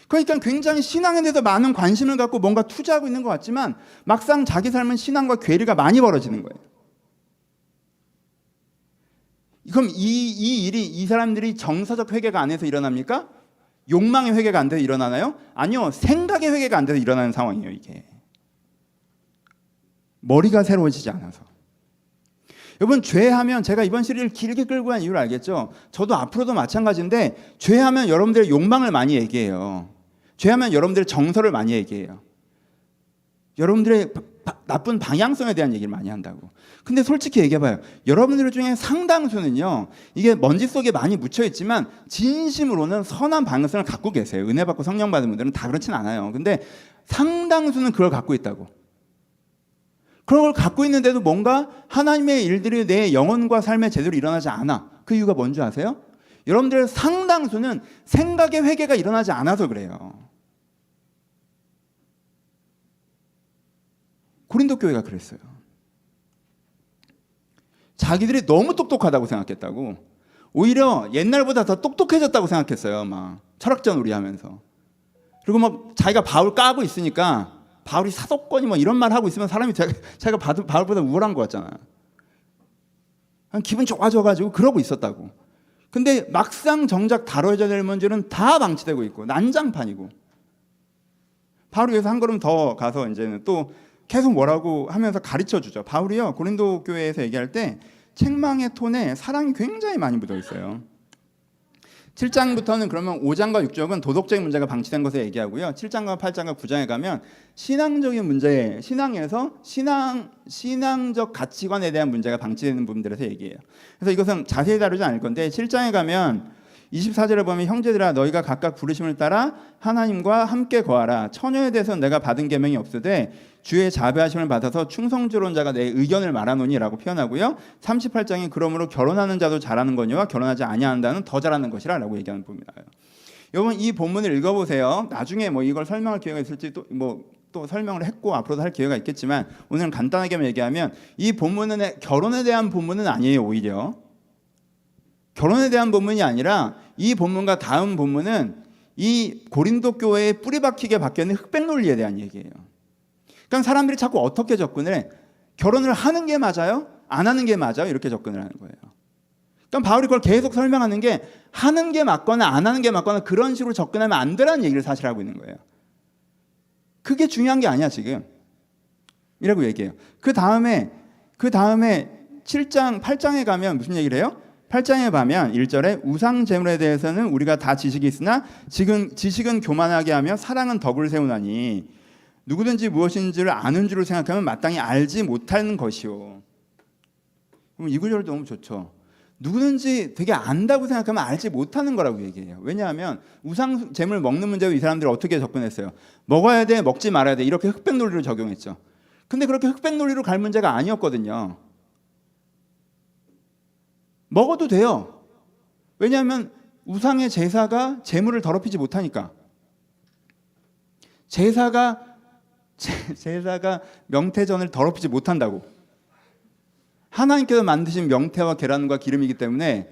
그러니까 굉장히 신앙에 대해서 많은 관심을 갖고 뭔가 투자하고 있는 것 같지만 막상 자기 삶은 신앙과 괴리가 많이 벌어지는 거예요. 그럼 이 사람들이 정서적 회개가 안 해서 일어납니까? 욕망의 회개가 안 돼서 일어나나요? 아니요. 생각의 회개가 안 돼서 일어나는 상황이에요. 이게. 머리가 새로워지지 않아서. 여러분 죄하면 제가 이번 시리즈를 길게 끌고 간 이유를 알겠죠? 저도 앞으로도 마찬가지인데 죄하면 여러분들의 욕망을 많이 얘기해요. 죄하면 여러분들의 정서를 많이 얘기해요. 여러분들의 나쁜 방향성에 대한 얘기를 많이 한다고. 근데 솔직히 얘기해봐요. 여러분들 중에 상당수는요. 이게 먼지 속에 많이 묻혀있지만 진심으로는 선한 방향성을 갖고 계세요. 은혜 받고 성령 받은 분들은 다 그렇진 않아요. 근데 상당수는 그걸 갖고 있다고. 그런 걸 갖고 있는데도 뭔가 하나님의 일들이 내 영혼과 삶에 제대로 일어나지 않아. 그 이유가 뭔지 아세요? 여러분들의 상당수는 생각의 회개가 일어나지 않아서 그래요. 고린도 교회가 그랬어요. 자기들이 너무 똑똑하다고 생각했다고. 오히려 옛날보다 더 똑똑해졌다고 생각했어요. 막 철학자 놀이하면서. 그리고 막 자기가 바울 까고 있으니까 바울이 사도권이 뭐 이런 말 하고 있으면 사람이 자기가 바울보다 우월한 것 같잖아. 기분 좋아져가지고 그러고 있었다고. 근데 막상 정작 다뤄져야 될 문제는 다 방치되고 있고 난장판이고. 바울이 여기서 한 걸음 더 가서 이제는 또 계속 뭐라고 하면서 가르쳐 주죠. 바울이요 고린도 교회에서 얘기할 때 책망의 톤에 사랑이 굉장히 많이 묻어 있어요. 7장부터는 그러면 5장과 6장은 도덕적인 문제가 방치된 것을 얘기하고요. 7장과 8장과 9장에 가면 신앙적인 문제, 신앙에서 신앙적 가치관에 대한 문제가 방치되는 부분들에서 얘기해요. 그래서 이것은 자세히 다루지 않을 건데 7장에 가면 24절에 보면 형제들아 너희가 각각 부르심을 따라 하나님과 함께 거하라. 처녀에 대해서는 내가 받은 계명이 없으되 주의 자비하심을 받아서 충성스러운 자가 내 의견을 말하노니 라고 표현하고요. 38장이 그러므로 결혼하는 자도 잘하는 거니와 결혼하지 아니한다는 더 잘하는 것이라 라고 얘기하는 부분이에요. 여러분 이 본문을 읽어보세요. 나중에 뭐 이걸 설명할 기회가 있을지 또 설명을 했고 앞으로도 할 기회가 있겠지만 오늘은 간단하게만 얘기하면 이 본문은 결혼에 대한 본문은 아니에요. 오히려 결혼에 대한 본문이 아니라 이 본문과 다음 본문은 이 고린도 교회에 뿌리 박히게 박혀있는 흑백 논리에 대한 얘기예요. 그러니까 사람들이 자꾸 어떻게 접근을 해? 결혼을 하는 게 맞아요? 안 하는 게 맞아요? 이렇게 접근을 하는 거예요. 그러니까 바울이 그걸 계속 설명하는 게 하는 게 맞거나 안 하는 게 맞거나 그런 식으로 접근하면 안 되라는 얘기를 사실 하고 있는 거예요. 그게 중요한 게 아니야 지금. 이라고 얘기해요. 그 다음에 7장, 8장에 가면 무슨 얘기를 해요? 8장에 가면 1절에 우상 제물에 대해서는 우리가 다 지식이 있으나 지식은 교만하게 하며 사랑은 덕을 세우나니 누구든지 무엇인지를 아는 줄을 생각하면 마땅히 알지 못하는 것이요. 그럼 이 구절도 너무 좋죠. 누구든지 되게 안다고 생각하면 알지 못하는 거라고 얘기해요. 왜냐하면 우상 제물 먹는 문제로 이 사람들이 어떻게 접근했어요? 먹어야 돼, 먹지 말아야 돼 이렇게 흑백 논리로 적용했죠. 근데 그렇게 흑백 논리로 갈 문제가 아니었거든요. 먹어도 돼요. 왜냐하면 우상의 제사가 제물을 더럽히지 못하니까. 제사가 명태전을 더럽히지 못한다고. 하나님께서 만드신 명태와 계란과 기름이기 때문에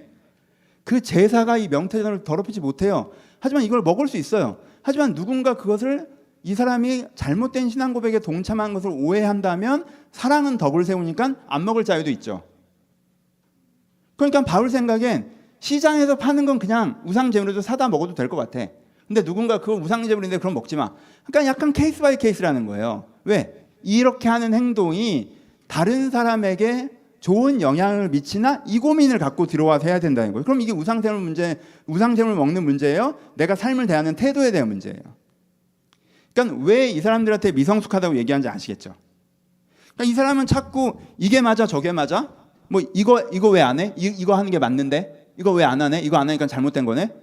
그 제사가 이 명태전을 더럽히지 못해요. 하지만 이걸 먹을 수 있어요. 하지만 누군가 그것을 이 사람이 잘못된 신앙 고백에 동참한 것을 오해한다면 사랑은 덕을 세우니까 안 먹을 자유도 있죠. 그러니까 바울 생각엔 시장에서 파는 건 그냥 우상제물로 사다 먹어도 될 것 같아. 근데 누군가 그거 우상제물인데 그럼 먹지 마. 그러니까 약간 케이스 바이 케이스라는 거예요. 왜? 이렇게 하는 행동이 다른 사람에게 좋은 영향을 미치나 이 고민을 갖고 들어와서 해야 된다는 거예요. 그럼 이게 우상제물 먹는 문제예요? 내가 삶을 대하는 태도에 대한 문제예요. 그러니까 왜 이 사람들한테 미성숙하다고 얘기하는지 아시겠죠? 그러니까 이 사람은 자꾸 이게 맞아 저게 맞아? 뭐 이거 왜 안 해? 이거 하는 게 맞는데? 이거 왜 안 하네? 이거 안 하니까 잘못된 거네?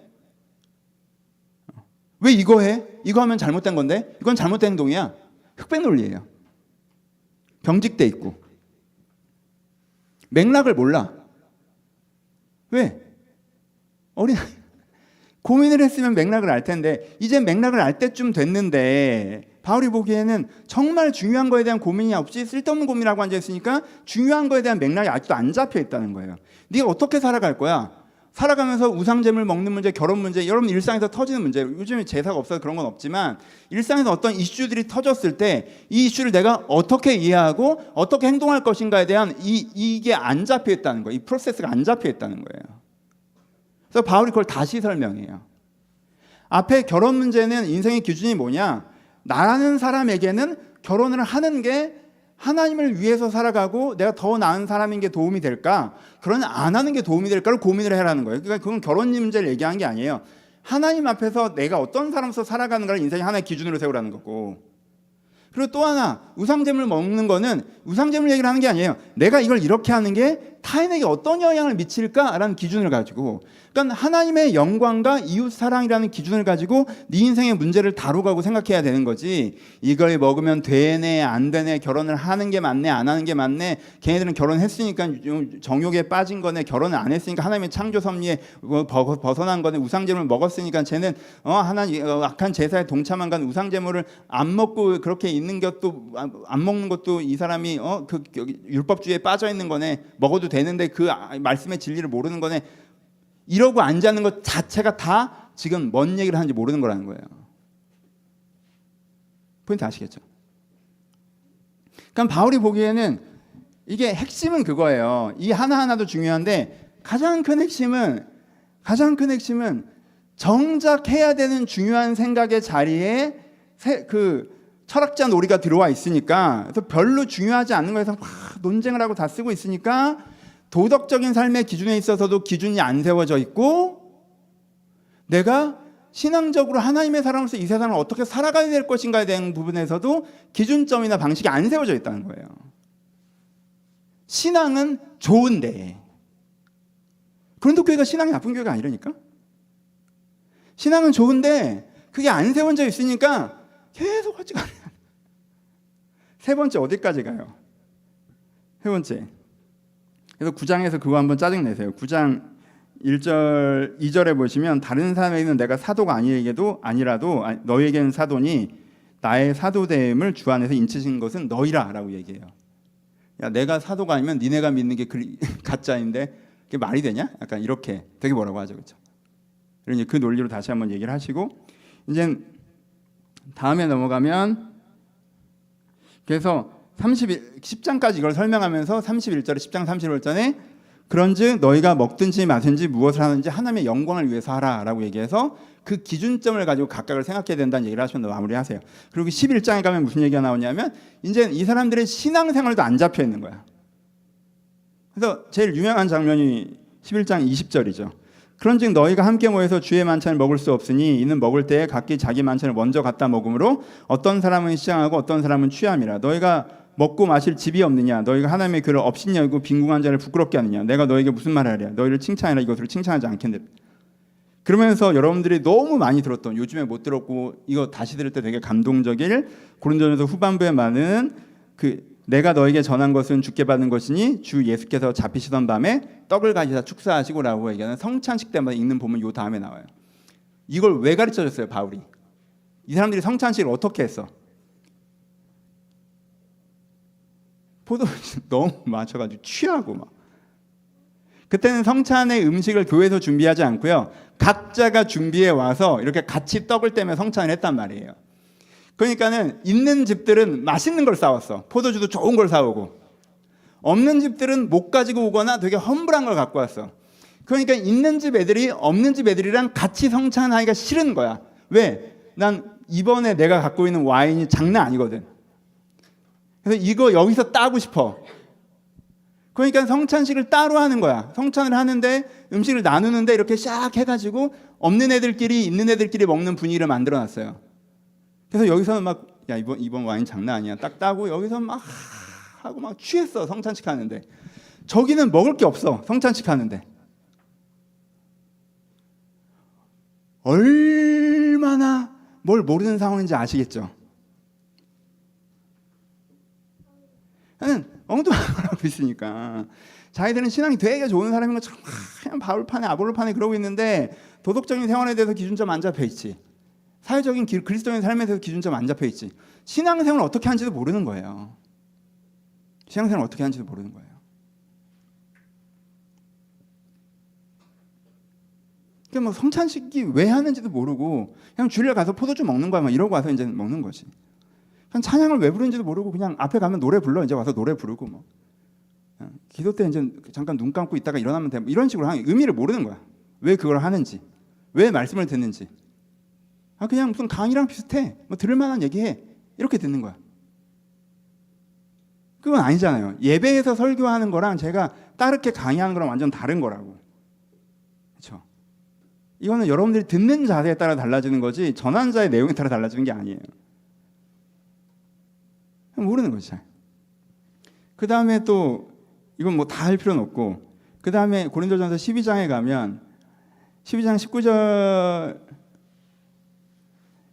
왜 이거 해? 이거 하면 잘못된 건데? 이건 잘못된 행동이야. 흑백 논리예요. 경직돼 있고 맥락을 몰라. 왜? 어린아이 고민을 했으면 맥락을 알 텐데 이제 맥락을 알 때쯤 됐는데 바울이 보기에는 정말 중요한 거에 대한 고민이 없이 쓸데없는 고민이라고 앉아있으니까 중요한 거에 대한 맥락이 아직도 안 잡혀 있다는 거예요. 네가 어떻게 살아갈 거야? 살아가면서 우상제물 먹는 문제, 결혼 문제, 여러분 일상에서 터지는 문제, 요즘에 제사가 없어서 그런 건 없지만 일상에서 어떤 이슈들이 터졌을 때 이 이슈를 내가 어떻게 이해하고 어떻게 행동할 것인가에 대한 이게 안 잡혀 있다는 거예요. 이 프로세스가 안 잡혀 있다는 거예요. 그래서 바울이 그걸 다시 설명해요. 앞에 결혼 문제는 인생의 기준이 뭐냐? 나라는 사람에게는 결혼을 하는 게 하나님을 위해서 살아가고 내가 더 나은 사람인 게 도움이 될까? 그러나 안 하는 게 도움이 될까를 고민을 해라는 거예요. 그러니까 그건 결혼 문제를 얘기한 게 아니에요. 하나님 앞에서 내가 어떤 사람으로서 살아가는가를 인생의 하나의 기준으로 세우라는 거고. 그리고 또 하나 우상제물 먹는 거는 우상제물 얘기를 하는 게 아니에요. 내가 이걸 이렇게 하는 게 타인에게 어떤 영향을 미칠까라는 기준을 가지고, 그러니까 하나님의 영광과 이웃 사랑이라는 기준을 가지고 네 인생의 문제를 다루고 생각해야 되는 거지. 이걸 먹으면 되네 안 되네, 결혼을 하는 게 맞네 안 하는 게 맞네, 걔네들은 결혼했으니까 정욕에 빠진 거네, 결혼을 안 했으니까 하나님의 창조 섭리에 벗어난 거네, 우상제물을 먹었으니까 쟤는 하나님 악한 제사에 동참한 건 우상제물을 안 먹고 그렇게 있는 것도 안 먹는 것도 이 사람이 그 율법주의에 빠져 있는 거네, 먹어도 되는데 그 말씀의 진리를 모르는 거네, 이러고 앉아있는 것 자체가 다 지금 뭔 얘기를 하는지 모르는 거라는 거예요. 포인트 아시겠죠? 그러니까 바울이 보기에는 이게 핵심은 그거예요. 이 하나하나도 중요한데 가장 큰 핵심은 정작 해야 되는 중요한 생각의 자리에 그 철학자 놀이가 들어와 있으니까, 그래서 별로 중요하지 않는 거에서 막 논쟁을 하고 다 쓰고 있으니까 도덕적인 삶의 기준에 있어서도 기준이 안 세워져 있고, 내가 신앙적으로 하나님의 사람으로서 이 세상을 어떻게 살아가야 될 것인가에 대한 부분에서도 기준점이나 방식이 안 세워져 있다는 거예요. 신앙은 좋은데, 그런데 교회가 신앙이 나쁜 교회가 아니라니까? 신앙은 좋은데 그게 안 세워져 있으니까 계속 하지 않아요. 세 번째 어디까지 가요? 세 번째. 그래서 9장에서 그거 한번 짜증내세요. 9장 1절 2절에 보시면 다른 사람에게는 내가 사도가 아니라도 너희에게는 사도니 나의 사도됨을 주 안에서 인치신 것은 너희라라고 얘기해요. 야, 내가 사도가 아니면 니네가 믿는 게 가짜인데 그게 말이 되냐? 약간 이렇게 되게 뭐라고 하죠, 그렇죠? 그러니 그 논리로 다시 한번 얘기를 하시고, 이제 다음에 넘어가면, 그래서 10장까지 이걸 설명하면서 31절에 10장 31절에 그런즉 너희가 먹든지 마든지 무엇을 하든지 하나님의 영광을 위해서 하라라고 얘기해서 그 기준점을 가지고 각각을 생각해야 된다는 얘기를 하시면 마무리하세요. 그리고 11장에 가면 무슨 얘기가 나오냐면 이제 이 사람들의 신앙생활도 안 잡혀 있는 거야. 그래서 제일 유명한 장면이 11장 20절이죠. 그런즉 너희가 함께 모여서 주의 만찬을 먹을 수 없으니 이는 먹을 때에 각기 자기 만찬을 먼저 갖다 먹으므로 어떤 사람은 시장하고 어떤 사람은 취함이라. 너희가 먹고 마실 집이 없느냐? 너희가 하나님의 글을 없인 여기고 빈궁한 자를 부끄럽게 하느냐? 내가 너희에게 무슨 말을 하랴? 너희를 칭찬하라 이것을 칭찬하지 않겠네. 그러면서 여러분들이 너무 많이 들었던, 요즘에 못 들었고 이거 다시 들을 때 되게 감동적일 고린도전서 후반부에 많은 내가 너에게 전한 것은 주께 받은 것이니 주 예수께서 잡히시던 밤에 떡을 가지사 축사하시고라고 얘기하는 성찬식 때마다 읽는 본문 요 다음에 나와요. 이걸 왜 가르쳐줬어요, 바울이? 이 사람들이 성찬식을 어떻게 했어? 포도주 너무 마셔가지고 취하고 막. 그때는 성찬의 음식을 교회에서 준비하지 않고요, 각자가 준비해 와서 이렇게 같이 떡을 떼며 성찬을 했단 말이에요. 그러니까는 있는 집들은 맛있는 걸 싸웠어. 포도주도 좋은 걸 사오고, 없는 집들은 못 가지고 오거나 되게 험불한 걸 갖고 왔어. 그러니까 있는 집 애들이 없는 집 애들이랑 같이 성찬하기가 싫은 거야. 왜? 난 이번에 내가 갖고 있는 와인이 장난 아니거든. 그래서 이거 여기서 따고 싶어. 그러니까 성찬식을 따로 하는 거야. 성찬을 하는데 음식을 나누는데 이렇게 샥 해가지고 없는 애들끼리 있는 애들끼리 먹는 분위기를 만들어놨어요. 그래서 여기서는 막, 야, 이번 와인 장난 아니야, 딱 따고 여기서 막 하고 막 취했어, 성찬식 하는데. 저기는 먹을 게 없어, 성찬식 하는데. 얼마나 뭘 모르는 상황인지 아시겠죠? 나는 엉뚱한 걸 하고 있으니까 자기들은 신앙이 되게 좋은 사람인 것처럼 그냥 바울파네 아볼로파네 그러고 있는데, 도덕적인 생활에 대해서 기준점 안 잡혀 있지, 사회적인 그리스도인 삶에 대해서 기준점 안 잡혀 있지, 신앙생활 어떻게 하는지도 모르는 거예요. 신앙생활 어떻게 하는지도 모르는 거예요. 그러니까 뭐 성찬식이 왜 하는지도 모르고 그냥 주일에 가서 포도주 먹는 거야 막 이러고 와서 이제 먹는 거지. 그냥 찬양을 왜 부르는지도 모르고 그냥 앞에 가면 노래 불러, 이제 와서 노래 부르고 뭐 기도 때 이제 잠깐 눈 감고 있다가 일어나면 돼, 뭐 이런 식으로 하는, 의미를 모르는 거야. 왜 그걸 하는지, 왜 말씀을 듣는지. 그냥 무슨 강의랑 비슷해, 뭐 들을 만한 얘기해, 이렇게 듣는 거야. 그건 아니잖아요. 예배에서 설교하는 거랑 제가 따르게 강의하는 거랑 완전 다른 거라고. 그렇죠? 이거는 여러분들이 듣는 자세에 따라 달라지는 거지 전환자의 내용에 따라 달라지는 게 아니에요. 모르는 거지. 그 다음에 또 이건 뭐 다 할 필요는 없고, 그 다음에 고린도전서 12장에 가면 12장 19절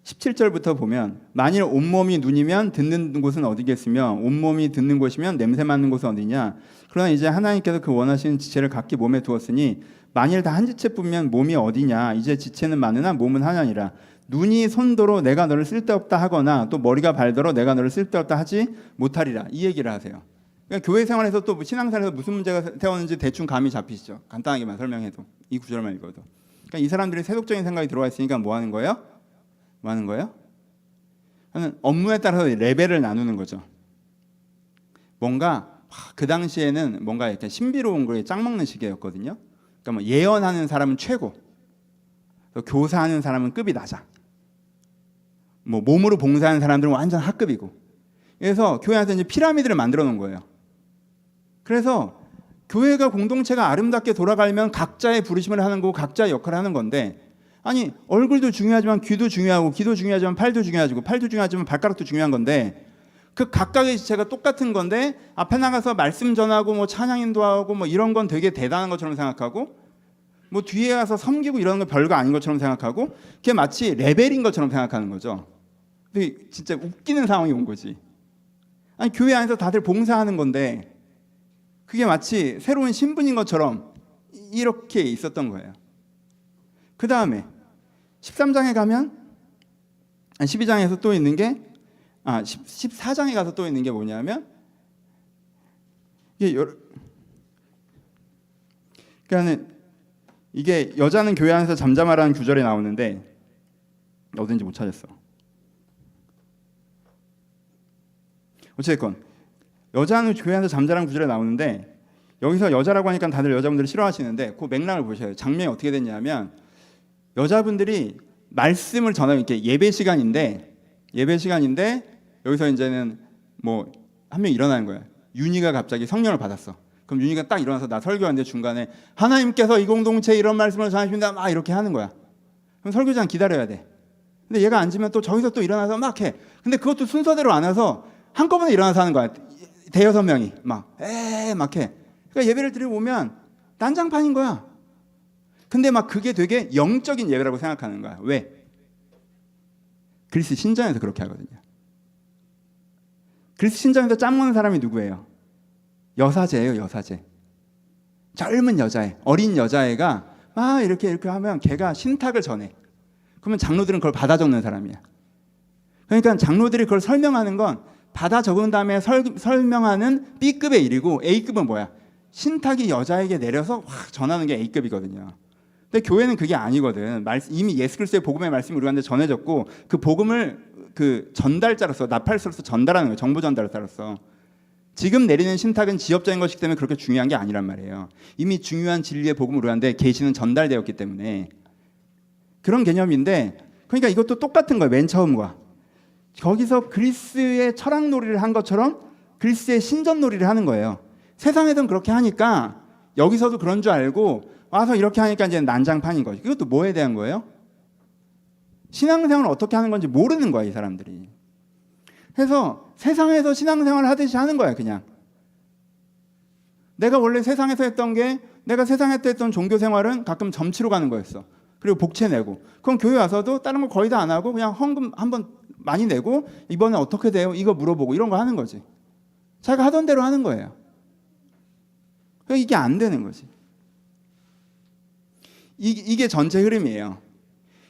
17절부터 보면, 만일 온몸이 눈이면 듣는 곳은 어디겠으며 온몸이 듣는 곳이면 냄새 맡는 곳은 어디냐. 그러나 이제 하나님께서 그 원하시는 지체를 각기 몸에 두었으니 만일 다 한 지체뿐이면 몸이 어디냐. 이제 지체는 많으나 몸은 하나니라. 눈이 손도로 내가 너를 쓸데없다 하거나 또 머리가 발도로 내가 너를 쓸데없다 하지 못하리라. 이 얘기를 하세요. 그러니까 교회 생활에서 또 신앙생활에서 무슨 문제가 태웠는지 대충 감이 잡히시죠. 간단하게만 설명해도, 이 구절만 읽어도. 그러니까 이 사람들이 세속적인 생각이 들어와 있으니까 뭐 하는 거예요? 뭐 하는 거예요? 업무에 따라서 레벨을 나누는 거죠. 뭔가 그 당시에는 뭔가 이렇게 신비로운 거에 짝 먹는 시기였거든요. 그러니까 뭐 예언하는 사람은 최고, 교사하는 사람은 급이 낮아, 뭐 몸으로 봉사하는 사람들은 완전 하급이고. 그래서 교회에서 이제 피라미드를 만들어 놓은 거예요. 그래서 교회가 공동체가 아름답게 돌아가려면 각자의 부르심을 하는 거고 각자의 역할을 하는 건데, 아니 얼굴도 중요하지만 귀도 중요하고 귀도 중요하지만 팔도 중요하고 팔도 중요하지만 발가락도 중요한 건데, 그 각각의 지체가 똑같은 건데 앞에 나가서 말씀 전하고 뭐 찬양 인도하고 뭐 이런 건 되게 대단한 것처럼 생각하고, 뭐 뒤에 가서 섬기고 이런 거 별거 아닌 것처럼 생각하고, 그게 마치 레벨인 것처럼 생각하는 거죠. 근데 진짜 웃기는 상황이 온 거지. 아니 교회 안에서 다들 봉사하는 건데 그게 마치 새로운 신분인 것처럼 이렇게 있었던 거예요. 그 다음에 13장에 가면 12장에서 또 있는 게 14장에 가서 또 있는 게 뭐냐면, 이게 여자는 교회 안에서 잠잠하라는 구절이 나오는데 어딘지 못 찾았어. 어쨌건 여자는 교회 안에서 잠잠하라는 구절이 나오는데, 여기서 여자라고 하니까 다들 여자분들이 싫어하시는데 그 맥락을 보셔요. 장면이 어떻게 됐냐면, 여자분들이 말씀을 전하고, 이렇게 예배 시간인데 여기서 이제는 뭐 한 명 일어나는 거야. 윤희가 갑자기 성령을 받았어. 그럼 윤희가 딱 일어나서 나 설교하는데 중간에 하나님께서 이 공동체에 이런 말씀을 전하십니다 막 이렇게 하는 거야. 그럼 설교자는 기다려야 돼. 근데 얘가 앉으면 또 저기서 또 일어나서 막 해. 근데 그것도 순서대로 안 와서 한꺼번에 일어나서 하는 거야. 대여섯 명이 막 해. 그러니까 예배를 드리고 오면 난장판인 거야. 근데 막 그게 되게 영적인 예배라고 생각하는 거야. 왜? 그리스 신전에서 그렇게 하거든요. 그리스 신전에서 짬 먹는 사람이 누구예요? 여사제예요, 여사제. 젊은 여자애, 어린 여자애가 막 이렇게 하면 걔가 신탁을 전해. 그러면 장로들은 그걸 받아 적는 사람이야. 그러니까 장로들이 그걸 설명하는 건 받아 적은 다음에 설명하는 B급의 일이고 A급은 뭐야? 신탁이 여자에게 내려서 확 전하는 게 A급이거든요. 근데 교회는 그게 아니거든. 이미 예수 그리스도의 복음의 말씀이 우리한테 전해졌고 그 복음을 그 전달자로서 나팔수로서 전달하는 거예요. 정보 전달자로서. 지금 내리는 신탁은 지엽적인 것이기 때문에 그렇게 중요한 게 아니란 말이에요. 이미 중요한 진리의 복음을 우리한테 계시는 전달되었기 때문에 그런 개념인데, 그러니까 이것도 똑같은 거예요. 맨 처음과. 거기서 그리스의 철학놀이를 한 것처럼 그리스의 신전놀이를 하는 거예요. 세상에선 그렇게 하니까 여기서도 그런 줄 알고 와서 이렇게 하니까 이제 난장판인 거죠. 이것도 뭐에 대한 거예요? 신앙생활을 어떻게 하는 건지 모르는 거야, 이 사람들이. 그래서 세상에서 신앙생활을 하듯이 하는 거야, 그냥. 내가 원래 세상에서 했던 게, 내가 세상에서 했던 종교생활은 가끔 점치러 가는 거였어. 그리고 복채 내고. 그럼 교회 와서도 다른 거 거의 다 안 하고 그냥 헌금 한번 많이 내고 이번에 어떻게 돼요? 이거 물어보고 이런 거 하는 거지. 자기가 하던 대로 하는 거예요. 그러니까 이게 안 되는 거지. 이게 전체 흐름이에요.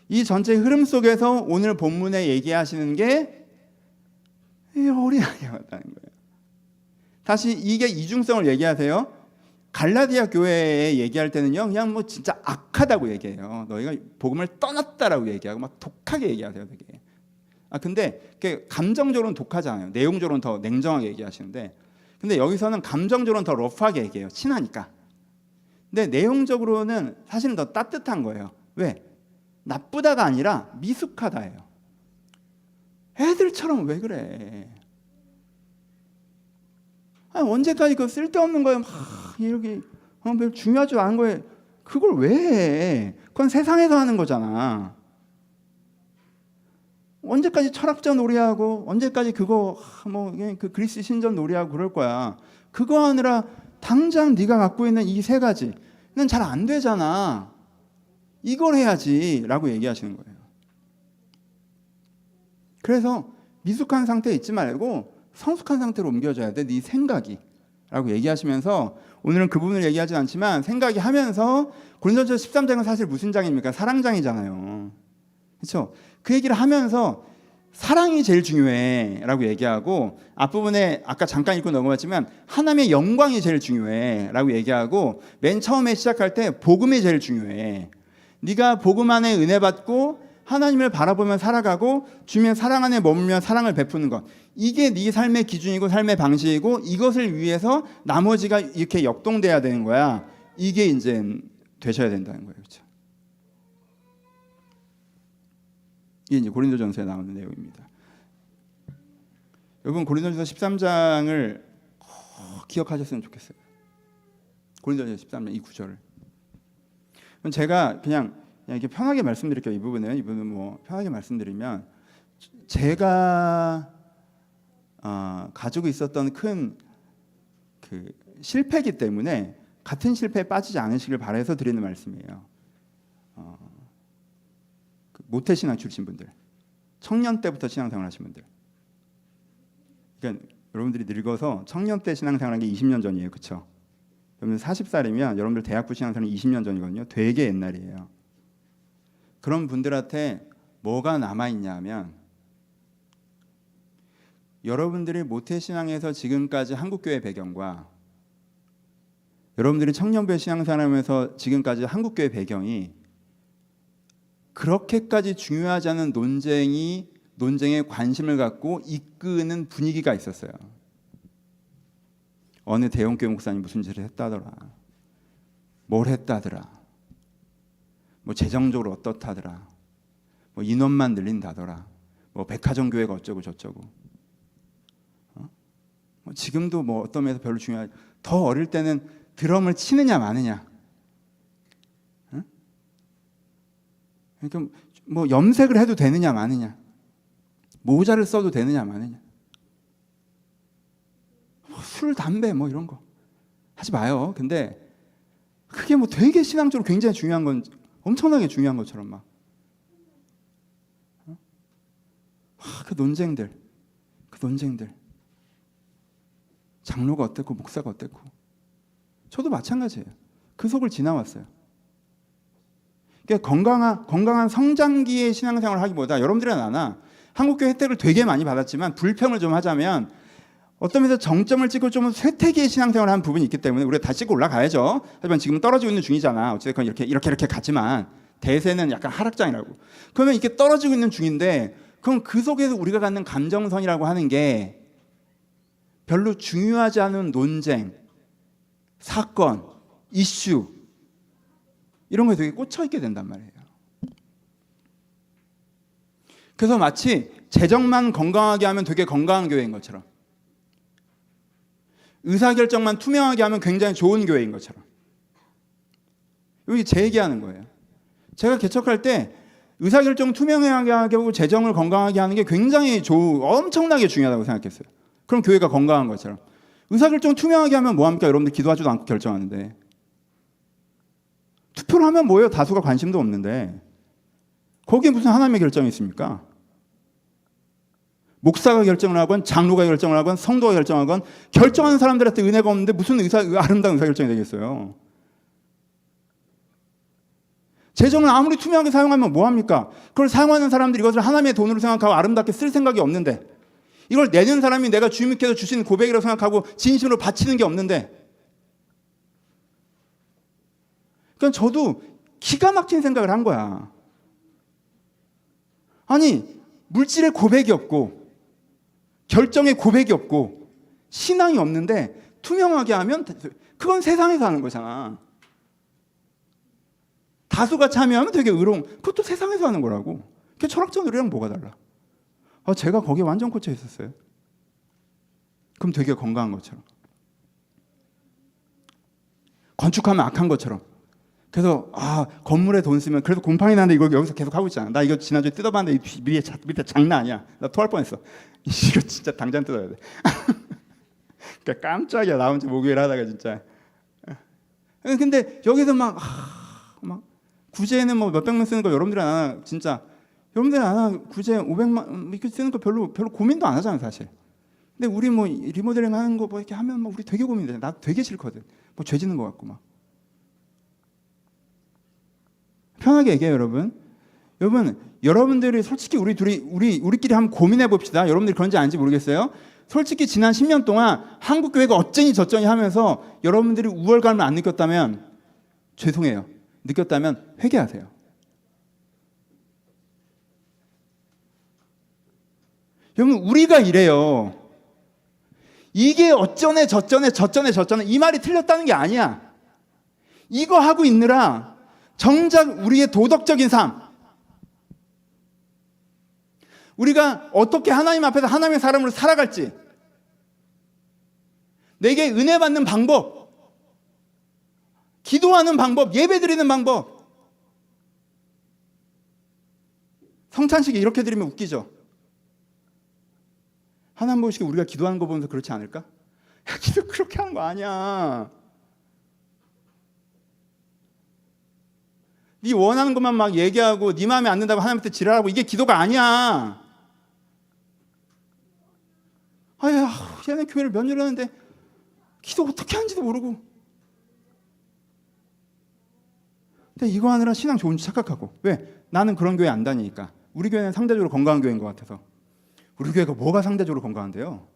이 전체 흐름 속에서 오늘 본문에 얘기하시는 게 어린아이였다는 거예요. 다시 이게 이중성을 얘기하세요. 갈라디아 교회에 얘기할 때는요, 그냥 뭐 진짜 악하다고 얘기해요. 너희가 복음을 떠났다라고 얘기하고 막 독하게 얘기하세요, 되게. 근데 감정적으로는 독하지 않아요. 내용적으로는 더 냉정하게 얘기하시는데, 근데 여기서는 감정적으로는 더 러프하게 얘기해요. 친하니까. 근데 내용적으로는 사실은 더 따뜻한 거예요. 왜? 나쁘다가 아니라 미숙하다예요. 애들처럼 왜 그래? 언제까지 그 쓸데없는 거에 막 이렇게 별 중요하지 않은 거에 그걸 왜 해? 그건 세상에서 하는 거잖아. 언제까지 철학자 놀이하고 언제까지 그거 그 그리스 신전 놀이하고 그럴 거야. 그거 하느라 당장 네가 갖고 있는 이 세 가지는 잘 안 되잖아. 이걸 해야지라고 얘기하시는 거예요. 그래서 미숙한 상태에 있지 말고 성숙한 상태로 옮겨져야 돼. 네 생각이 라고 얘기하시면서, 오늘은 그 부분을 얘기하진 않지만 생각이 하면서, 고린도전서 13장은 사실 무슨 장입니까? 사랑장이잖아요. 그렇죠? 그 얘기를 하면서 사랑이 제일 중요해 라고 얘기하고, 앞부분에 아까 잠깐 읽고 넘어갔지만 하나님의 영광이 제일 중요해 라고 얘기하고, 맨 처음에 시작할 때 복음이 제일 중요해. 네가 복음 안에 은혜 받고 하나님을 바라보며 살아가고 주님의 사랑 안에 머물며 사랑을 베푸는 것, 이게 네 삶의 기준이고 삶의 방식이고, 이것을 위해서 나머지가 이렇게 역동돼야 되는 거야. 이게 이제 되셔야 된다는 거예요. 그렇죠? 이게 이제 고린도전서에 나오는 내용입니다. 여러분, 고린도전서 13장을 기억하셨으면 좋겠어요. 고린도전서 13장 이 구절을. 제가 그냥 이렇게 편하게 말씀드릴게요. 이 부분은 뭐 편하게 말씀드리면, 제가 가지고 있었던 큰 그 실패이기 때문에 같은 실패에 빠지지 않으시길 바라서 드리는 말씀이에요. 모태신앙 출신 분들, 청년 때부터 신앙생활 하신 분들, 그러니까 여러분들이 늙어서 청년 때 신앙생활한 게 20년 전이에요. 그렇죠? 여러분 40살이면 여러분들 대학부 신앙생활은 20년 전이거든요. 되게 옛날이에요. 그런 분들한테 뭐가 남아있냐면, 여러분들이 모태신앙에서 지금까지 한국교회 배경과 여러분들이 청년부의 신앙생활하면서 지금까지 한국교회 배경이 그렇게까지 중요하지 않은 논쟁에 관심을 갖고 이끄는 분위기가 있었어요. 어느 대형교회 목사님 무슨 짓을 했다더라, 뭘 했다더라, 뭐 재정적으로 어떻다더라, 뭐 인원만 늘린다더라, 뭐 백화점 교회가 어쩌고 저쩌고. 지금도 뭐 어떤 면에서 별로 중요하지. 더 어릴 때는 드럼을 치느냐 마느냐. 그러니까 뭐 염색을 해도 되느냐 마느냐, 모자를 써도 되느냐 마느냐, 술, 담배 뭐 이런 거 하지 마요. 근데 그게 뭐 되게 신앙적으로 굉장히 중요한 건, 엄청나게 중요한 것처럼 막 그 논쟁들, 장로가 어땠고 목사가 어땠고. 저도 마찬가지예요. 그 속을 지나왔어요. 그러니까 건강한 성장기의 신앙생활을 하기보다, 여러분들이나 나나 한국교회 혜택을 되게 많이 받았지만 불평을 좀 하자면 어떤 면에서 정점을 찍고 좀 쇠퇴기의 신앙생활을 한 부분이 있기 때문에 우리가 다시 찍고 올라가야죠. 하지만 지금은 떨어지고 있는 중이잖아. 어쨌든 이렇게 갔지만 대세는 약간 하락장이라고. 그러면 이렇게 떨어지고 있는 중인데 그럼 그 속에서 우리가 갖는 감정선이라고 하는 게 별로 중요하지 않은 논쟁, 사건, 이슈 이런 거에 되게 꽂혀 있게 된단 말이에요. 그래서 마치 재정만 건강하게 하면 되게 건강한 교회인 것처럼, 의사결정만 투명하게 하면 굉장히 좋은 교회인 것처럼. 여기 제 얘기하는 거예요. 제가 개척할 때 의사결정 투명하게 하고 재정을 건강하게 하는 게 굉장히 엄청나게 중요하다고 생각했어요. 그럼 교회가 건강한 것처럼. 의사결정 투명하게 하면 뭐합니까? 여러분들 기도하지도 않고 결정하는데. 투표를 하면 뭐예요? 다수가 관심도 없는데. 거기에 무슨 하나님의 결정이 있습니까? 목사가 결정을 하건 장로가 결정을 하건 성도가 결정하건 결정하는 사람들한테 은혜가 없는데 무슨 아름다운 의사결정이 되겠어요. 재정을 아무리 투명하게 사용하면 뭐합니까? 그걸 사용하는 사람들이 이것을 하나님의 돈으로 생각하고 아름답게 쓸 생각이 없는데, 이걸 내는 사람이 내가 주님께서 주신 고백이라고 생각하고 진심으로 바치는 게 없는데, 그러니까 저도 기가 막힌 생각을 한 거야. 아니, 물질의 고백이 없고 결정의 고백이 없고 신앙이 없는데 투명하게 하면 그건 세상에서 하는 거잖아. 다수가 참여하면 되게 의로운, 그것도 세상에서 하는 거라고. 그게 철학적으로랑 뭐가 달라? 제가 거기에 완전 꽂혀 있었어요. 그럼 되게 건강한 것처럼, 건축하면 악한 것처럼. 그래서 건물에 돈 쓰면 그래서 곰팡이 나는데 이거 여기서 계속 하고 있잖아. 나 이거 지난주에 뜯어봤는데 밑에 장난 아니야. 나 토할 뻔했어. 이거 진짜 당장 뜯어야 돼. 그러니까 깜짝이야. 나 혼자 목요일 하다가 진짜. 근데 여기서 막 구제에는 뭐 몇백 명 쓰는 거 여러분들이 안 하나, 진짜 여러분들이 안 하나, 구제 500만 이렇게 쓰는 거 별로 고민도 안 하잖아요, 사실. 근데 우리 뭐 리모델링 하는 거 뭐 이렇게 하면 막 우리 되게 고민돼. 나 되게 싫거든. 뭐 죄 짓는 거 같고 막. 편하게 얘기해요, 여러분. 여러분들이 솔직히 우리끼리 한번 고민해 봅시다. 여러분들이 그런지 아닌지 모르겠어요. 솔직히 지난 10년 동안 한국 교회가 어쩌니 저쩌니 하면서 여러분들이 우월감을 안 느꼈다면 죄송해요. 느꼈다면 회개하세요. 여러분, 우리가 이래요. 이게 어쩌네 저쩌네 이 말이 틀렸다는 게 아니야. 이거 하고 있느라 정작 우리의 도덕적인 삶, 우리가 어떻게 하나님 앞에서 하나님의 사람으로 살아갈지, 내게 은혜 받는 방법, 기도하는 방법, 예배드리는 방법. 성찬식이 이렇게 드리면 웃기죠. 하나님 보시기에 우리가 기도하는 거 보면서 그렇지 않을까? 야, 기도 그렇게 하는 거 아니야. 네 원하는 것만 막 얘기하고 네 마음에 안 든다고 하나님한테 지랄하고, 이게 기도가 아니야. 아야, 얘네 교회를 몇 년 했는데 기도 어떻게 하는지도 모르고. 근데 이거 하느라 신앙 좋은지 착각하고. 왜? 나는 그런 교회 안 다니니까. 우리 교회는 상대적으로 건강한 교회인 것 같아서. 우리 교회가 뭐가 상대적으로 건강한데요?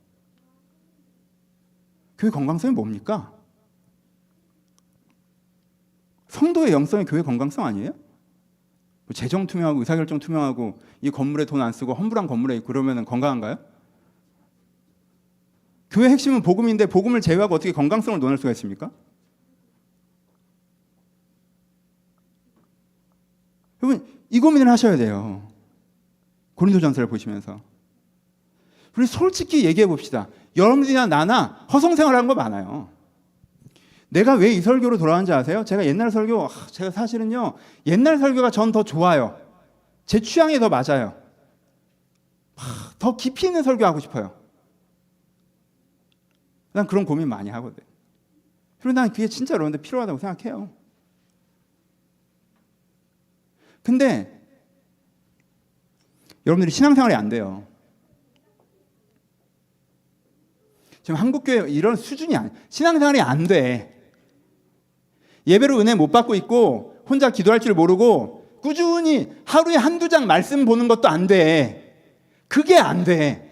교회 건강성이 뭡니까? 성도의 영성이 교회 건강성 아니에요? 뭐 재정 투명하고 의사결정 투명하고 이 건물에 돈 안 쓰고 험불한 건물에 있고 그러면 건강한가요? 교회 핵심은 복음인데 복음을 제외하고 어떻게 건강성을 논할 수가 있습니까? 여러분, 이 고민을 하셔야 돼요. 고린도전서를 보시면서. 우리 솔직히 얘기해 봅시다. 여러분들이나 나나 허송생활하는 거 많아요. 내가 왜 이 설교로 돌아왔는지 아세요? 제가 옛날 설교, 제가 사실은요, 옛날 설교가 전 더 좋아요. 제 취향에 더 맞아요. 더 깊이 있는 설교하고 싶어요. 난 그런 고민 많이 하거든. 그리고 난 그게 진짜 여러분들 필요하다고 생각해요. 근데 여러분들이 신앙생활이 안 돼요. 지금 한국교회 이런 수준이 아니에요. 신앙생활이 안 돼. 예배로 은혜 못 받고 있고 혼자 기도할 줄 모르고 꾸준히 하루에 한두 장 말씀 보는 것도 안 돼. 그게 안 돼.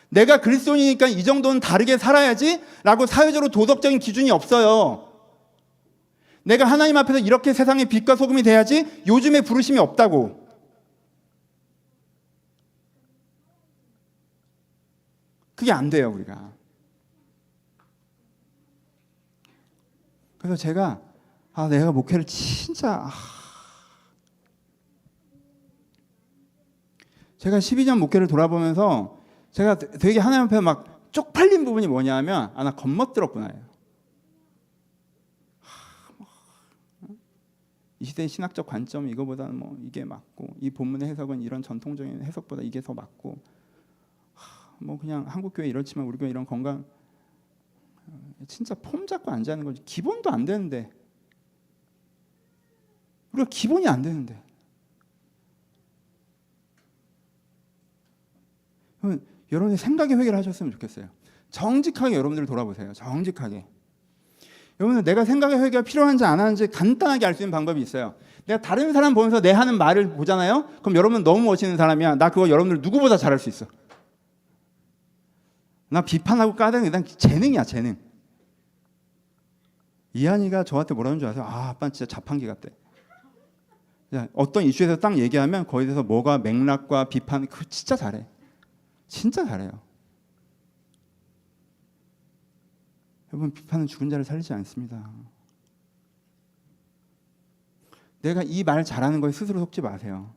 내가 그리스도인이니까 이 정도는 다르게 살아야지 라고 사회적으로 도덕적인 기준이 없어요. 내가 하나님 앞에서 이렇게 세상의 빛과 소금이 돼야지 요즘에 부르심이 없다고. 그게 안 돼요, 우리가. 그래서 제가 내가 목회를 진짜 제가 12년 목회를 돌아보면서 제가 되게 하나님 앞에 막 쪽팔린 부분이 뭐냐면 나 겁먹들었구나. 이 시대의 신학적 관점 이거보다는 뭐 이게 맞고 이 본문의 해석은 이런 전통적인 해석보다 이게 더 맞고 뭐 그냥 한국 교회 이렇지만 우리 교회 이런 건강 진짜 폼 잡고 앉아있는 거지. 기본도 안 되는데 우리가 기본이 안 되는데 여러분이 생각의 회개를 하셨으면 좋겠어요. 정직하게 여러분들 돌아보세요. 정직하게. 여러분은 내가 생각의 회개가 필요한지 안 하는지 간단하게 알 수 있는 방법이 있어요. 내가 다른 사람 보면서 내 하는 말을 보잖아요. 그럼 여러분 너무 멋있는 사람이야. 나 그거 여러분들 누구보다 잘할 수 있어. 나 비판하고 까대는 난 재능이야, 재능. 이한이가 저한테 뭐라는 줄 아세요? 아빠는 진짜 자판기 같대. 어떤 이슈에서 딱 얘기하면 거기에 대해서 뭐가 맥락과 비판 그거 진짜 잘해. 진짜 잘해요. 여러분 비판은 죽은 자를 살리지 않습니다. 내가 이 말 잘하는 거에 스스로 속지 마세요.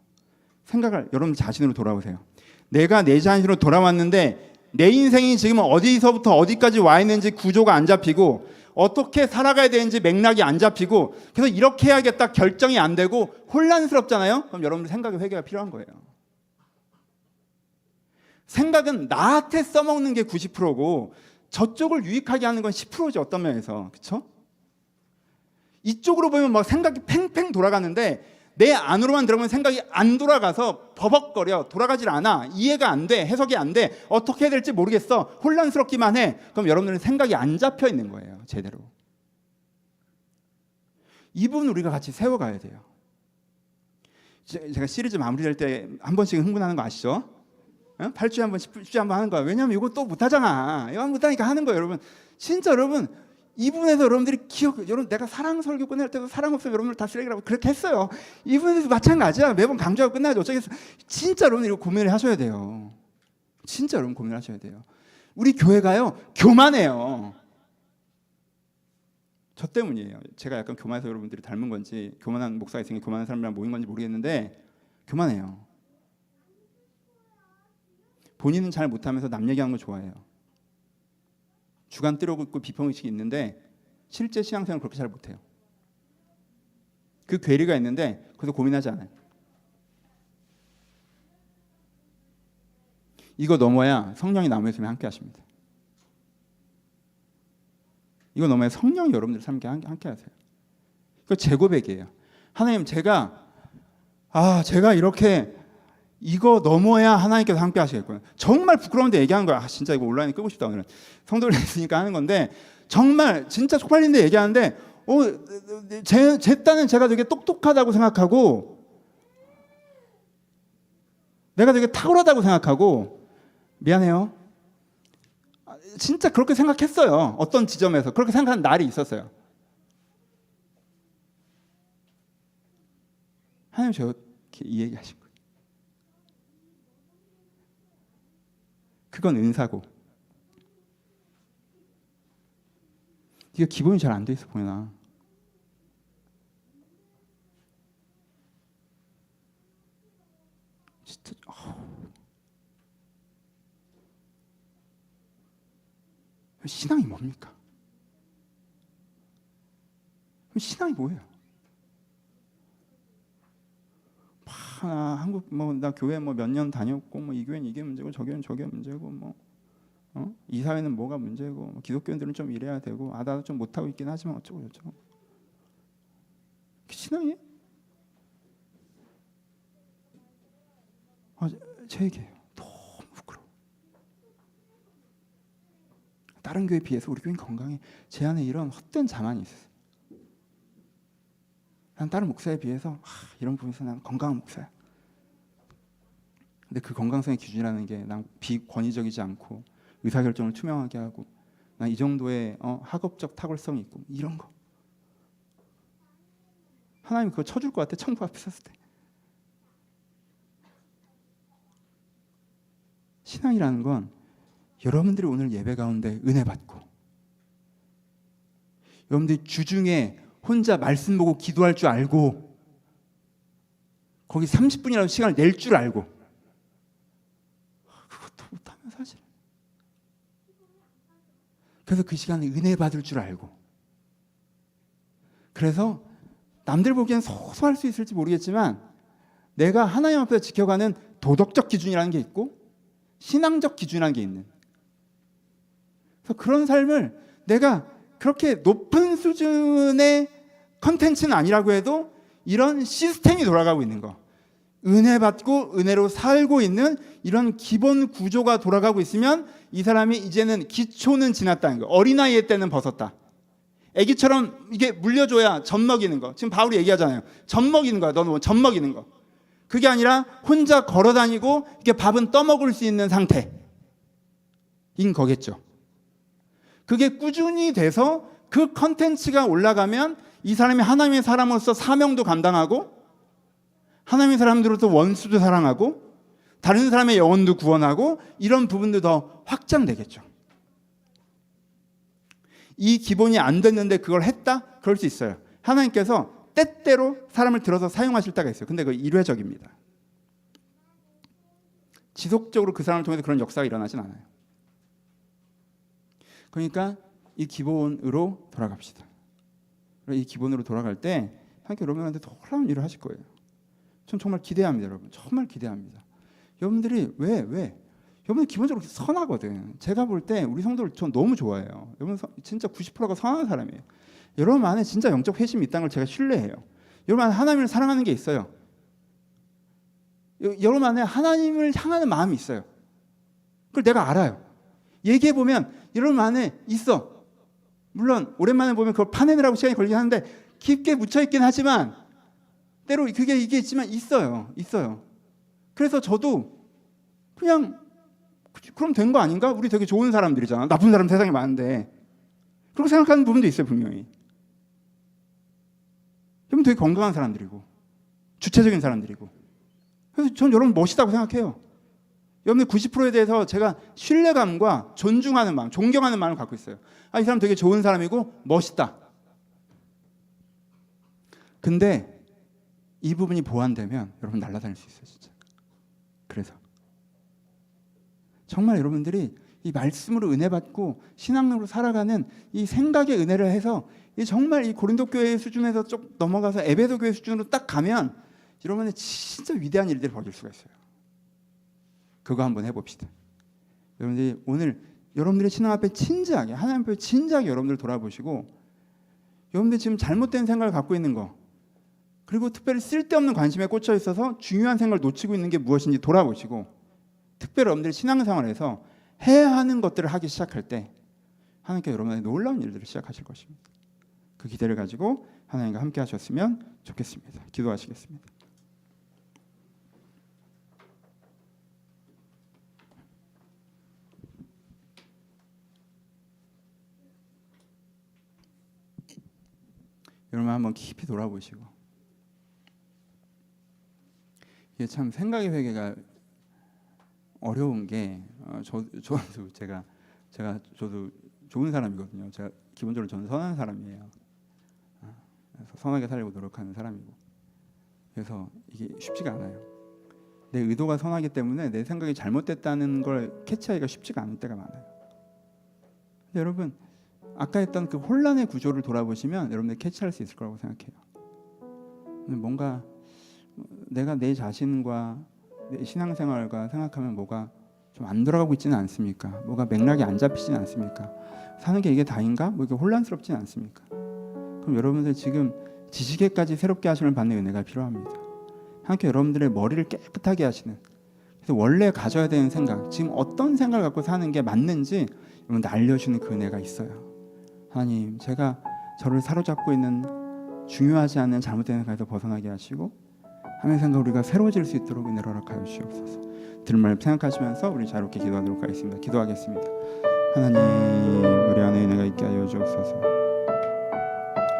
생각을 여러분 자신으로 돌아보세요. 내가 내 자신으로 돌아왔는데 내 인생이 지금 어디서부터 어디까지 와 있는지 구조가 안 잡히고 어떻게 살아가야 되는지 맥락이 안 잡히고 그래서 이렇게 해야겠다 결정이 안 되고 혼란스럽잖아요. 그럼 여러분들 생각의 회개가 필요한 거예요. 생각은 나한테 써먹는 게 90%고 저쪽을 유익하게 하는 건 10%죠. 어떤 면에서. 그렇죠? 이쪽으로 보면 막 생각이 팽팽 돌아가는데 내 안으로만 들어가면 생각이 안 돌아가서 버벅거려. 돌아가질 않아. 이해가 안 돼. 해석이 안 돼. 어떻게 해야 될지 모르겠어. 혼란스럽기만 해. 그럼 여러분들은 생각이 안 잡혀 있는 거예요. 제대로. 이 부분 우리가 같이 세워가야 돼요. 제가 시리즈 마무리될 때 한 번씩 흥분하는 거 아시죠? 8주에 한 번, 10주에 한 번 하는 거야. 왜냐하면 이거 또 못하잖아. 이거 못하니까 하는 거예요, 여러분. 진짜 여러분 이 부분에서 여러분들이 여러분 내가 사랑 설교 끝낼 때도 사랑 없으면 여러분들 다 쓰레기라고 그렇게 했어요. 이 부분에서 마찬가지야. 매번 강조하고 끝나야지 어쩌겠어. 진짜 여러분 이거 고민을 하셔야 돼요. 진짜 여러분 고민을 하셔야 돼요. 우리 교회가요 교만해요. 저 때문이에요. 제가 약간 교만해서 여러분들이 닮은 건지 교만한 목사가 있으니 교만한 사람이랑 모인 건지 모르겠는데 교만해요. 본인은 잘 못하면서 남 얘기하는 거 좋아해요. 주관 뜨려고 비평의식이 있는데 실제 신앙생활은 그렇게 잘 못해요. 그 괴리가 있는데 그래서 고민하지 않아요. 이거 넘어야 성령이 나무에 있으면 함께 하십니다. 이거 넘어야 성령이 여러분들 삶에 함께 하세요. 그거 제 고백이에요. 하나님 제가 이렇게 이거 넘어야 하나님께서 함께 하시겠구나. 정말 부끄러운데 얘기하는 거야. 진짜 이거 온라인에 끄고 싶다 오늘은. 성도를 있으니까 하는 건데 정말 진짜 쪽팔린데 얘기하는데 제 딴은 제가 되게 똑똑하다고 생각하고 내가 되게 탁월하다고 생각하고 미안해요. 진짜 그렇게 생각했어요. 어떤 지점에서 그렇게 생각하는 날이 있었어요. 하나님 저렇게 이 얘기하신 거예요. 그건 은사고 이게 기본이 잘 안 돼 있어 보이나. 진짜 신앙이 뭡니까? 신앙이 뭐예요? 한국 나 교회 몇 년 다녔고 이 교회는 이게 문제고 저 교회는 저게 문제고 이 사회는 뭐가 문제고 기독교인들은 좀 이래야 되고 나도 좀 못하고 있긴 하지만 어쩌고 저쩌고. 신앙이에요? 제 얘기예요. 너무 부끄러워. 다른 교회에 비해서 우리 교회는 건강해. 제 안에 이런 헛된 자만이 있어요. 난 다른 목사에 비해서 이런 부분에서 난 건강한 목사야. 근데 그 건강성의 기준이라는 게 난 비권위적이지 않고 의사결정을 투명하게 하고 난 이 정도의 학업적 탁월성이 있고 이런 거. 하나님 그거 쳐줄 것 같아. 천국 앞에 섰을 때. 신앙이라는 건 여러분들이 오늘 예배 가운데 은혜 받고 여러분들이 주중에 혼자 말씀 보고 기도할 줄 알고 거기 30분이라도 시간을 낼 줄 알고 그것도 못하면 사실 그래서 그 시간에 은혜 받을 줄 알고 그래서 남들 보기엔 소소할 수 있을지 모르겠지만 내가 하나님 앞에서 지켜가는 도덕적 기준이라는 게 있고 신앙적 기준이라는 게 있는 그래서 그런 삶을 내가 그렇게 높은 수준의 컨텐츠는 아니라고 해도 이런 시스템이 돌아가고 있는 거 은혜 받고 은혜로 살고 있는 이런 기본 구조가 돌아가고 있으면 이 사람이 이제는 기초는 지났다는 거 어린아이의 때는 벗었다 애기처럼 이게 물려줘야 젖 먹이는 거 지금 바울이 얘기하잖아요 젖 먹이는 거야 너는 젖 먹이는 거 그게 아니라 혼자 걸어다니고 이게 밥은 떠먹을 수 있는 상태인 거겠죠 그게 꾸준히 돼서 그 컨텐츠가 올라가면 이 사람이 하나님의 사람으로서 사명도 감당하고 하나님의 사람들로서 원수도 사랑하고 다른 사람의 영혼도 구원하고 이런 부분도 더 확장되겠죠 이 기본이 안 됐는데 그걸 했다? 그럴 수 있어요 하나님께서 때때로 사람을 들어서 사용하실 때가 있어요 근데 그건 일회적입니다 지속적으로 그 사람을 통해서 그런 역사가 일어나진 않아요 그러니까 이 기본으로 돌아갑시다 이 기본으로 돌아갈 때 하나님께 여러분한테 놀라운 일을 하실 거예요 전 정말 기대합니다 여러분 정말 기대합니다 여러분들이 왜 여러분들 기본적으로 선하거든 제가 볼 때 우리 성도를 전 너무 좋아해요 여러분 진짜 90%가 선한 사람이에요 여러분 안에 진짜 영적 회심이 있다는 걸 제가 신뢰해요 여러분 안에 하나님을 사랑하는 게 있어요 여러분 안에 하나님을 향하는 마음이 있어요 그걸 내가 알아요 얘기해보면 여러분 안에 있어 물론 오랜만에 보면 그걸 파내느라고 시간이 걸리긴 하는데 깊게 묻혀있긴 하지만 때로 이게 있지만 있어요 그래서 저도 그냥 그럼 된 거 아닌가? 우리 되게 좋은 사람들이잖아 나쁜 사람 세상에 많은데 그렇게 생각하는 부분도 있어요 분명히 여러분 되게 건강한 사람들이고 주체적인 사람들이고 그래서 전 여러분 멋있다고 생각해요 여러분들 90%에 대해서 제가 신뢰감과 존중하는 마음 존경하는 마음을 갖고 있어요 이 사람 되게 좋은 사람이고 멋있다 근데 이 부분이 보완되면 여러분 날아다닐 수 있어요 진짜 그래서 정말 여러분들이 이 말씀으로 은혜 받고 신앙으로 살아가는 이 생각의 은혜를 해서 정말 이 고린도 교회 수준에서 좀 넘어가서 에베소 교회 수준으로 딱 가면 여러분의 진짜 위대한 일들을 벌일 수가 있어요 그거 한번 해봅시다 여러분들이 오늘 여러분들의 신앙 앞에 진지하게 하나님 앞에 진지하게 여러분들 돌아보시고 여러분들 지금 잘못된 생각을 갖고 있는 거 그리고 특별히 쓸데없는 관심에 꽂혀 있어서 중요한 생각을 놓치고 있는 게 무엇인지 돌아보시고 특별히 여러분들이 신앙생활에서 해야 하는 것들을 하기 시작할 때 하나님께 여러분의 놀라운 일들을 시작하실 것입니다 그 기대를 가지고 하나님과 함께 하셨으면 좋겠습니다 기도하시겠습니다 여러분 한번 깊이 돌아보시고 이게 참 생각의 회개가 어려운 게 저도 저도 좋은 사람이거든요. 제가 기본적으로 저는 선한 사람이에요. 그래서 선하게 살려고 노력하는 사람이고 그래서 이게 쉽지가 않아요. 내 의도가 선하기 때문에 내 생각이 잘못됐다는 걸 캐치하기가 쉽지가 않을 때가 많아요. 근데 여러분 아까 했던 그 혼란의 구조를 돌아보시면 여러분들 캐치할 수 있을 거라고 생각해요. 뭔가 내가 내 자신과 내 신앙생활과 생각하면 뭐가 좀 안 돌아가고 있지는 않습니까? 뭐가 맥락이 안 잡히지는 않습니까? 사는 게 이게 다인가? 뭐 이게 혼란스럽지는 않습니까? 그럼 여러분들 지금 지식에까지 새롭게 하심을 받는 은혜가 필요합니다. 하나님께 여러분들의 머리를 깨끗하게 하시는 그래서 원래 가져야 되는 생각 지금 어떤 생각을 갖고 사는 게 맞는지 여러분들 알려주는 그 은혜가 있어요. 하나님 제가 저를 사로잡고 있는 중요하지 않은 잘못된 생각에서 벗어나게 하시고 하나님의 생각 우리가 새로워질 수 있도록 은혜를 허락하여 주시옵소서. 들은 말씀 생각하시면서 우리 자유롭게 기도하도록 하겠습니다. 기도하겠습니다. 하나님 우리 안에 은혜가 있게 하여 주옵소서.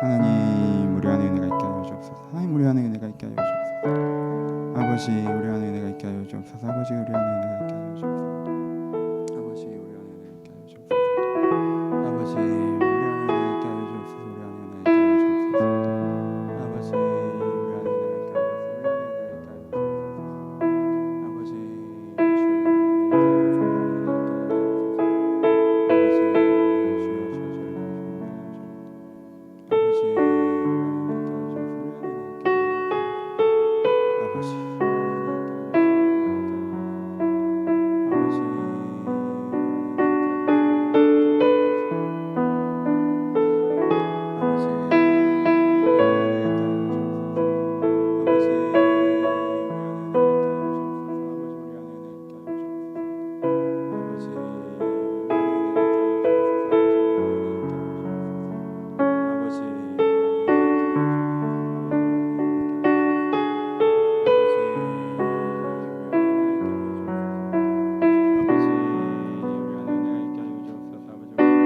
하나님 우리 안에 은혜가 있게 하여 주옵소서. 하나님 우리 안에 은혜가 있게 하여 주옵소서. 아버지 우리 안에 은혜가 있게 하여 주옵소서. 아버지 우리 안에 은혜가 있게 하여 주옵소서. 아버지 우리 안에 은혜가 있게 하여 주옵소서. 아버지 우리 안에 은혜가 있게 하여 주옵소서. 우리 안에 은혜가 있게 하여 주옵소서. 아버지 우리 안에 은혜가 있게 하여 주옵소서.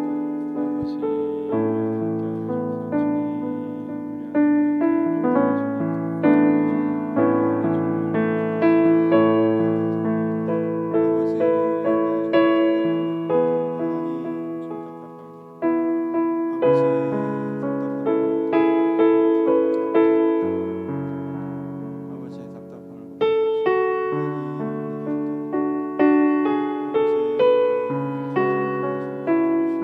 아버지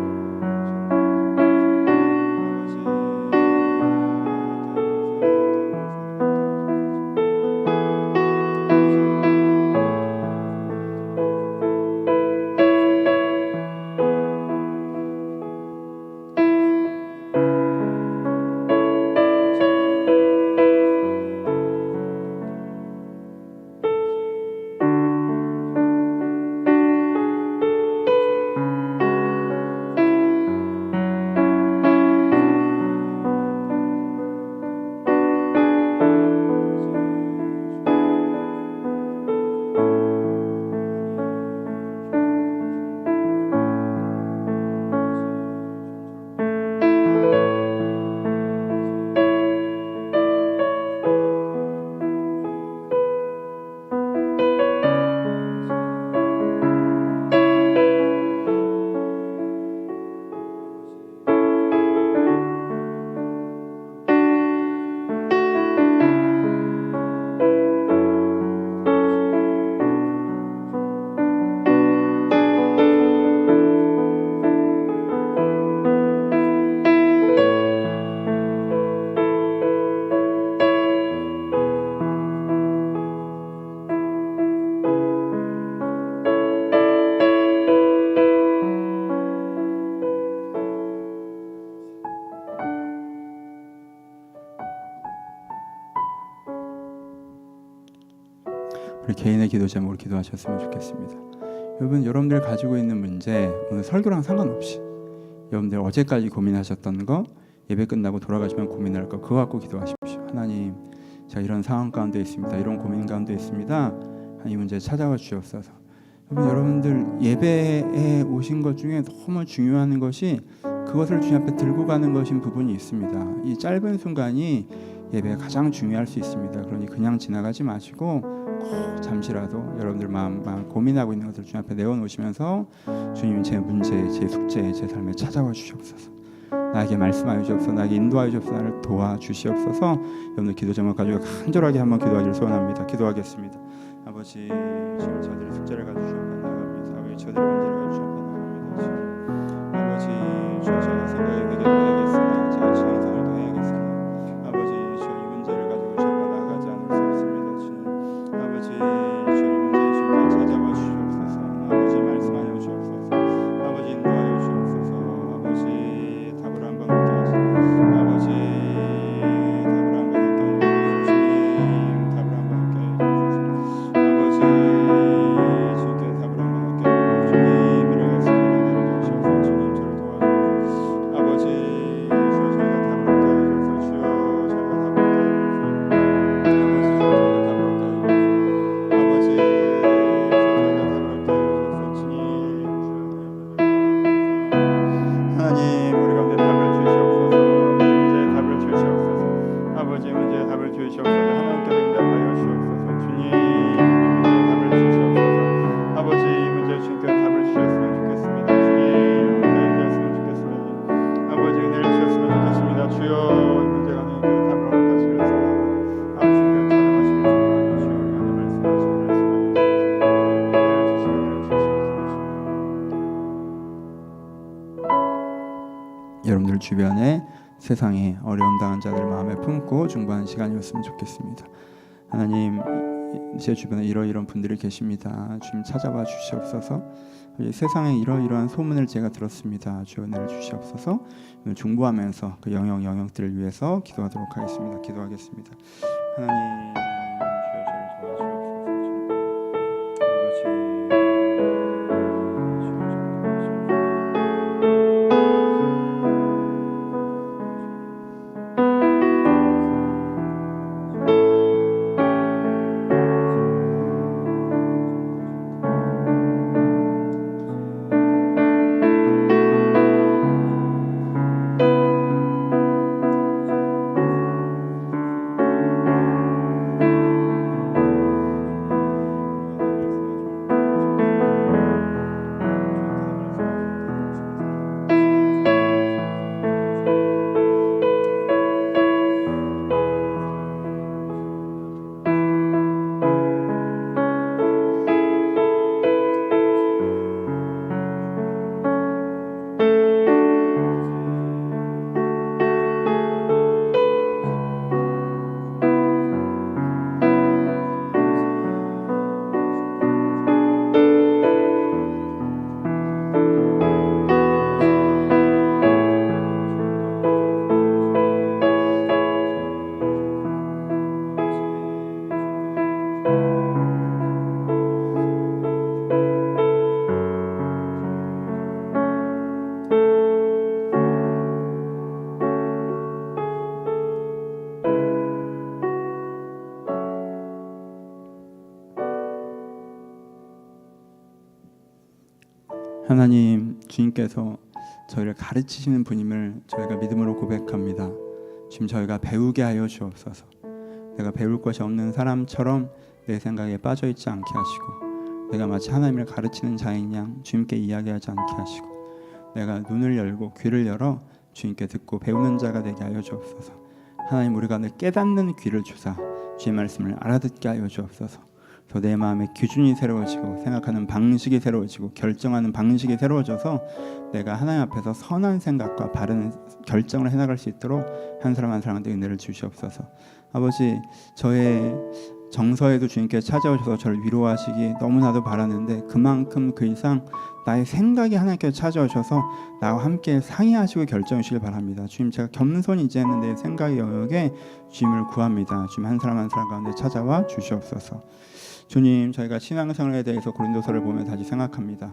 주여 우리 안에 우리 개인의 기도 제목으로 기도하셨으면 좋겠습니다. 여러분들 가지고 있는 문제 오늘 설교랑 상관없이 여러분들 어제까지 고민하셨던 거 예배 끝나고 돌아가시면 고민할 거 그거 갖고 기도하십시오. 하나님 제가 이런 상황 가운데 있습니다. 이런 고민 가운데 있습니다. 이 문제 찾아와 주옵소서. 여러분들 예배에 오신 것 중에 너무 중요한 것이 그것을 주님 앞에 들고 가는 것인 부분이 있습니다. 이 짧은 순간이 예배가 가장 중요할 수 있습니다. 그러니 그냥 지나가지 마시고 꼭 잠시라도 여러분들 마음 고민하고 있는 것을 주님 앞에 내어놓으시면서 주님 제 문제, 제 숙제, 제 삶에 찾아와 주시옵소서. 나에게 말씀하여 주옵소서. 나에게 인도하여 주옵소서. 나를 도와주시옵소서. 여러분들 기도 제목 가지고 간절하게 한번 기도하기를 소원합니다. 기도하겠습니다. 아버지 주님 저들의 숙제를 가지고 주옵소서. 나갑니다. 아버지 저들의 문제를 가지고 주옵소서. 나갑니다. 아버지 주여 제가 생각에 회개를 해야겠으나 제가 지향선을 더해야겠으나 아버지 주여 이 문제를 가지고 제가 나가지 않을 수 없습니다. 주님 아버지 주여 이 문제에 주께 찾아와 주시옵소서. 아버지 말씀하여 주옵소서. 아버지 인도하여 주옵소서. 아버지 답을 한번 얻게 하시옵소서. 아버지 답을 한번 얻게 하여 주옵소서. 주님 답을 한번 얻게 하여 주옵소서. 아버지 주께 답을 한번 얻게 하여 주옵소서. 주님 여러분들 주변에 세상에 어려움 당한 자들 마음에 품고 중보하는 시간이었으면 좋겠습니다. 하나님, 제 주변에 이러이러한 분들이 계십니다. 주님 찾아봐 주시옵소서. 세상에 이러이러한 소문을 제가 들었습니다. 주여 은혜를 주시옵소서. 중보하면서 그 영역들을 위해서 기도하도록 하겠습니다. 기도하겠습니다. 하나님, 주여 저를 도와주옵소서. 하나님, 주님께서 저희를 가르치시는 분임을 저희가 믿음으로 고백합니다. 지금 저희가 배우게 하여 주옵소서. 내가 배울 것이 없는 사람처럼 내 생각에 빠져있지 않게 하시고, 내가 마치 하나님을 가르치는 자인 양 주님께 이야기하지 않게 하시고, 내가 눈을 열고 귀를 열어 주님께 듣고 배우는 자가 되게 하여 주옵소서. 하나님, 우리가 늘 깨닫는 귀를 주사 주의 말씀을 알아듣게 하여 주옵소서. 내 마음의 기준이 새로워지고 생각하는 방식이 새로워지고 결정하는 방식이 새로워져서 내가 하나님 앞에서 선한 생각과 바른 결정을 해나갈 수 있도록 한 사람 한 사람한테 은혜를 주시옵소서. 아버지, 저의 정서에도 주님께 찾아오셔서 저를 위로하시기 너무나도 바라는데, 그만큼 그 이상 나의 생각이 하나님께 찾아오셔서 나와 함께 상의하시고 결정해 주시길 바랍니다. 주님, 제가 겸손히 이제는 내 생각의 영역에 주님을 구합니다. 주님, 한 사람 한 사람 가운데 찾아와 주시옵소서. 주님, 저희가 신앙생활에 대해서 고린도서를 보면 다시 생각합니다.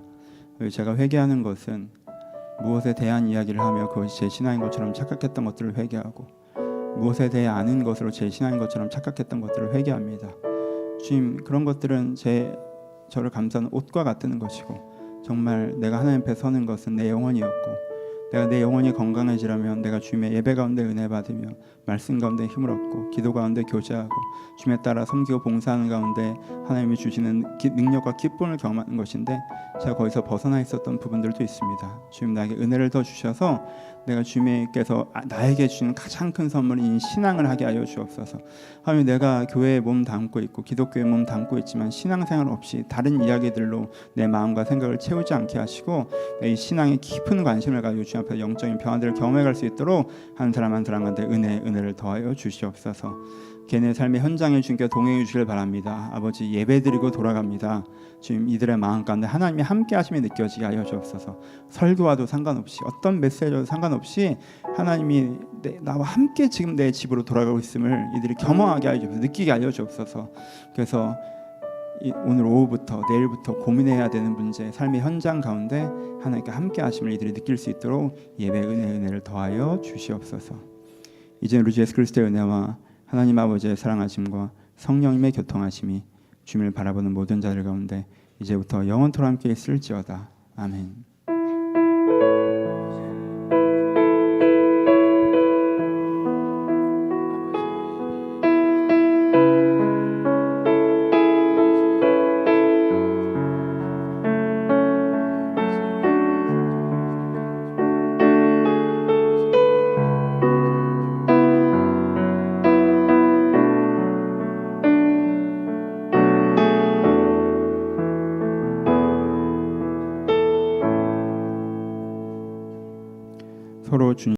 제가 회개하는 것은 무엇에 대한 이야기를 하며 그것이 제 신앙인 것처럼 착각했던 것들을 회개하고, 무엇에 대해 아는 것으로 제 신앙인 것처럼 착각했던 것들을 회개합니다. 주님, 그런 것들은 저를 감싸는 옷과 같은 것이고, 정말 내가 하나님 앞에 서는 것은 내 영혼이었고, 내가 내 영혼이 건강해지려면 내가 주님의 예배 가운데 은혜 받으며 말씀 가운데 힘을 얻고 기도 가운데 교제하고 주님에 따라 섬기고 봉사하는 가운데 하나님이 주시는 능력과 기쁨을 경험하는 것인데, 제가 거기서 벗어나 있었던 부분들도 있습니다. 주님, 나에게 은혜를 더 주셔서 내가 주님께서 나에게 주시는 가장 큰 선물인 신앙을 하게 하여 주옵소서. 하나님, 내가 교회에 몸 담고 있고 기독교에 몸 담고 있지만 신앙생활 없이 다른 이야기들로 내 마음과 생각을 채우지 않게 하시고, 이 신앙에 깊은 관심을 가지고 주님 앞에 영적인 변화들을 경험해갈 수 있도록 한 사람 한 사람한테 은혜를 더하여 주시옵소서. 걔네 삶의 현장에 주님께 동행해 주시길 바랍니다. 아버지, 예배드리고 돌아갑니다. 주님, 이들의 마음 가운데 하나님이 함께 하심이 느껴지게 하여 주옵소서. 설교와도 상관없이 어떤 메시지와도 상관없이 하나님이 나와 함께 지금 내 집으로 돌아가고 있음을 이들이 경험하게 하여 주옵소서. 느끼게 하여 주옵소서. 그래서 오늘 오후부터 내일부터 고민해야 되는 문제, 삶의 현장 가운데 하나님께 함께 하심을 이들이 느낄 수 있도록 예배 은혜를 더하여 주시옵소서. 이제는 우리 주 예수 그리스도의 은혜와 하나님 아버지의 사랑하심과 성령님의 교통하심이 주님을 바라보는 모든 자들 가운데 이제부터 영원토록 함께 있을지어다. 아멘. 서로 주님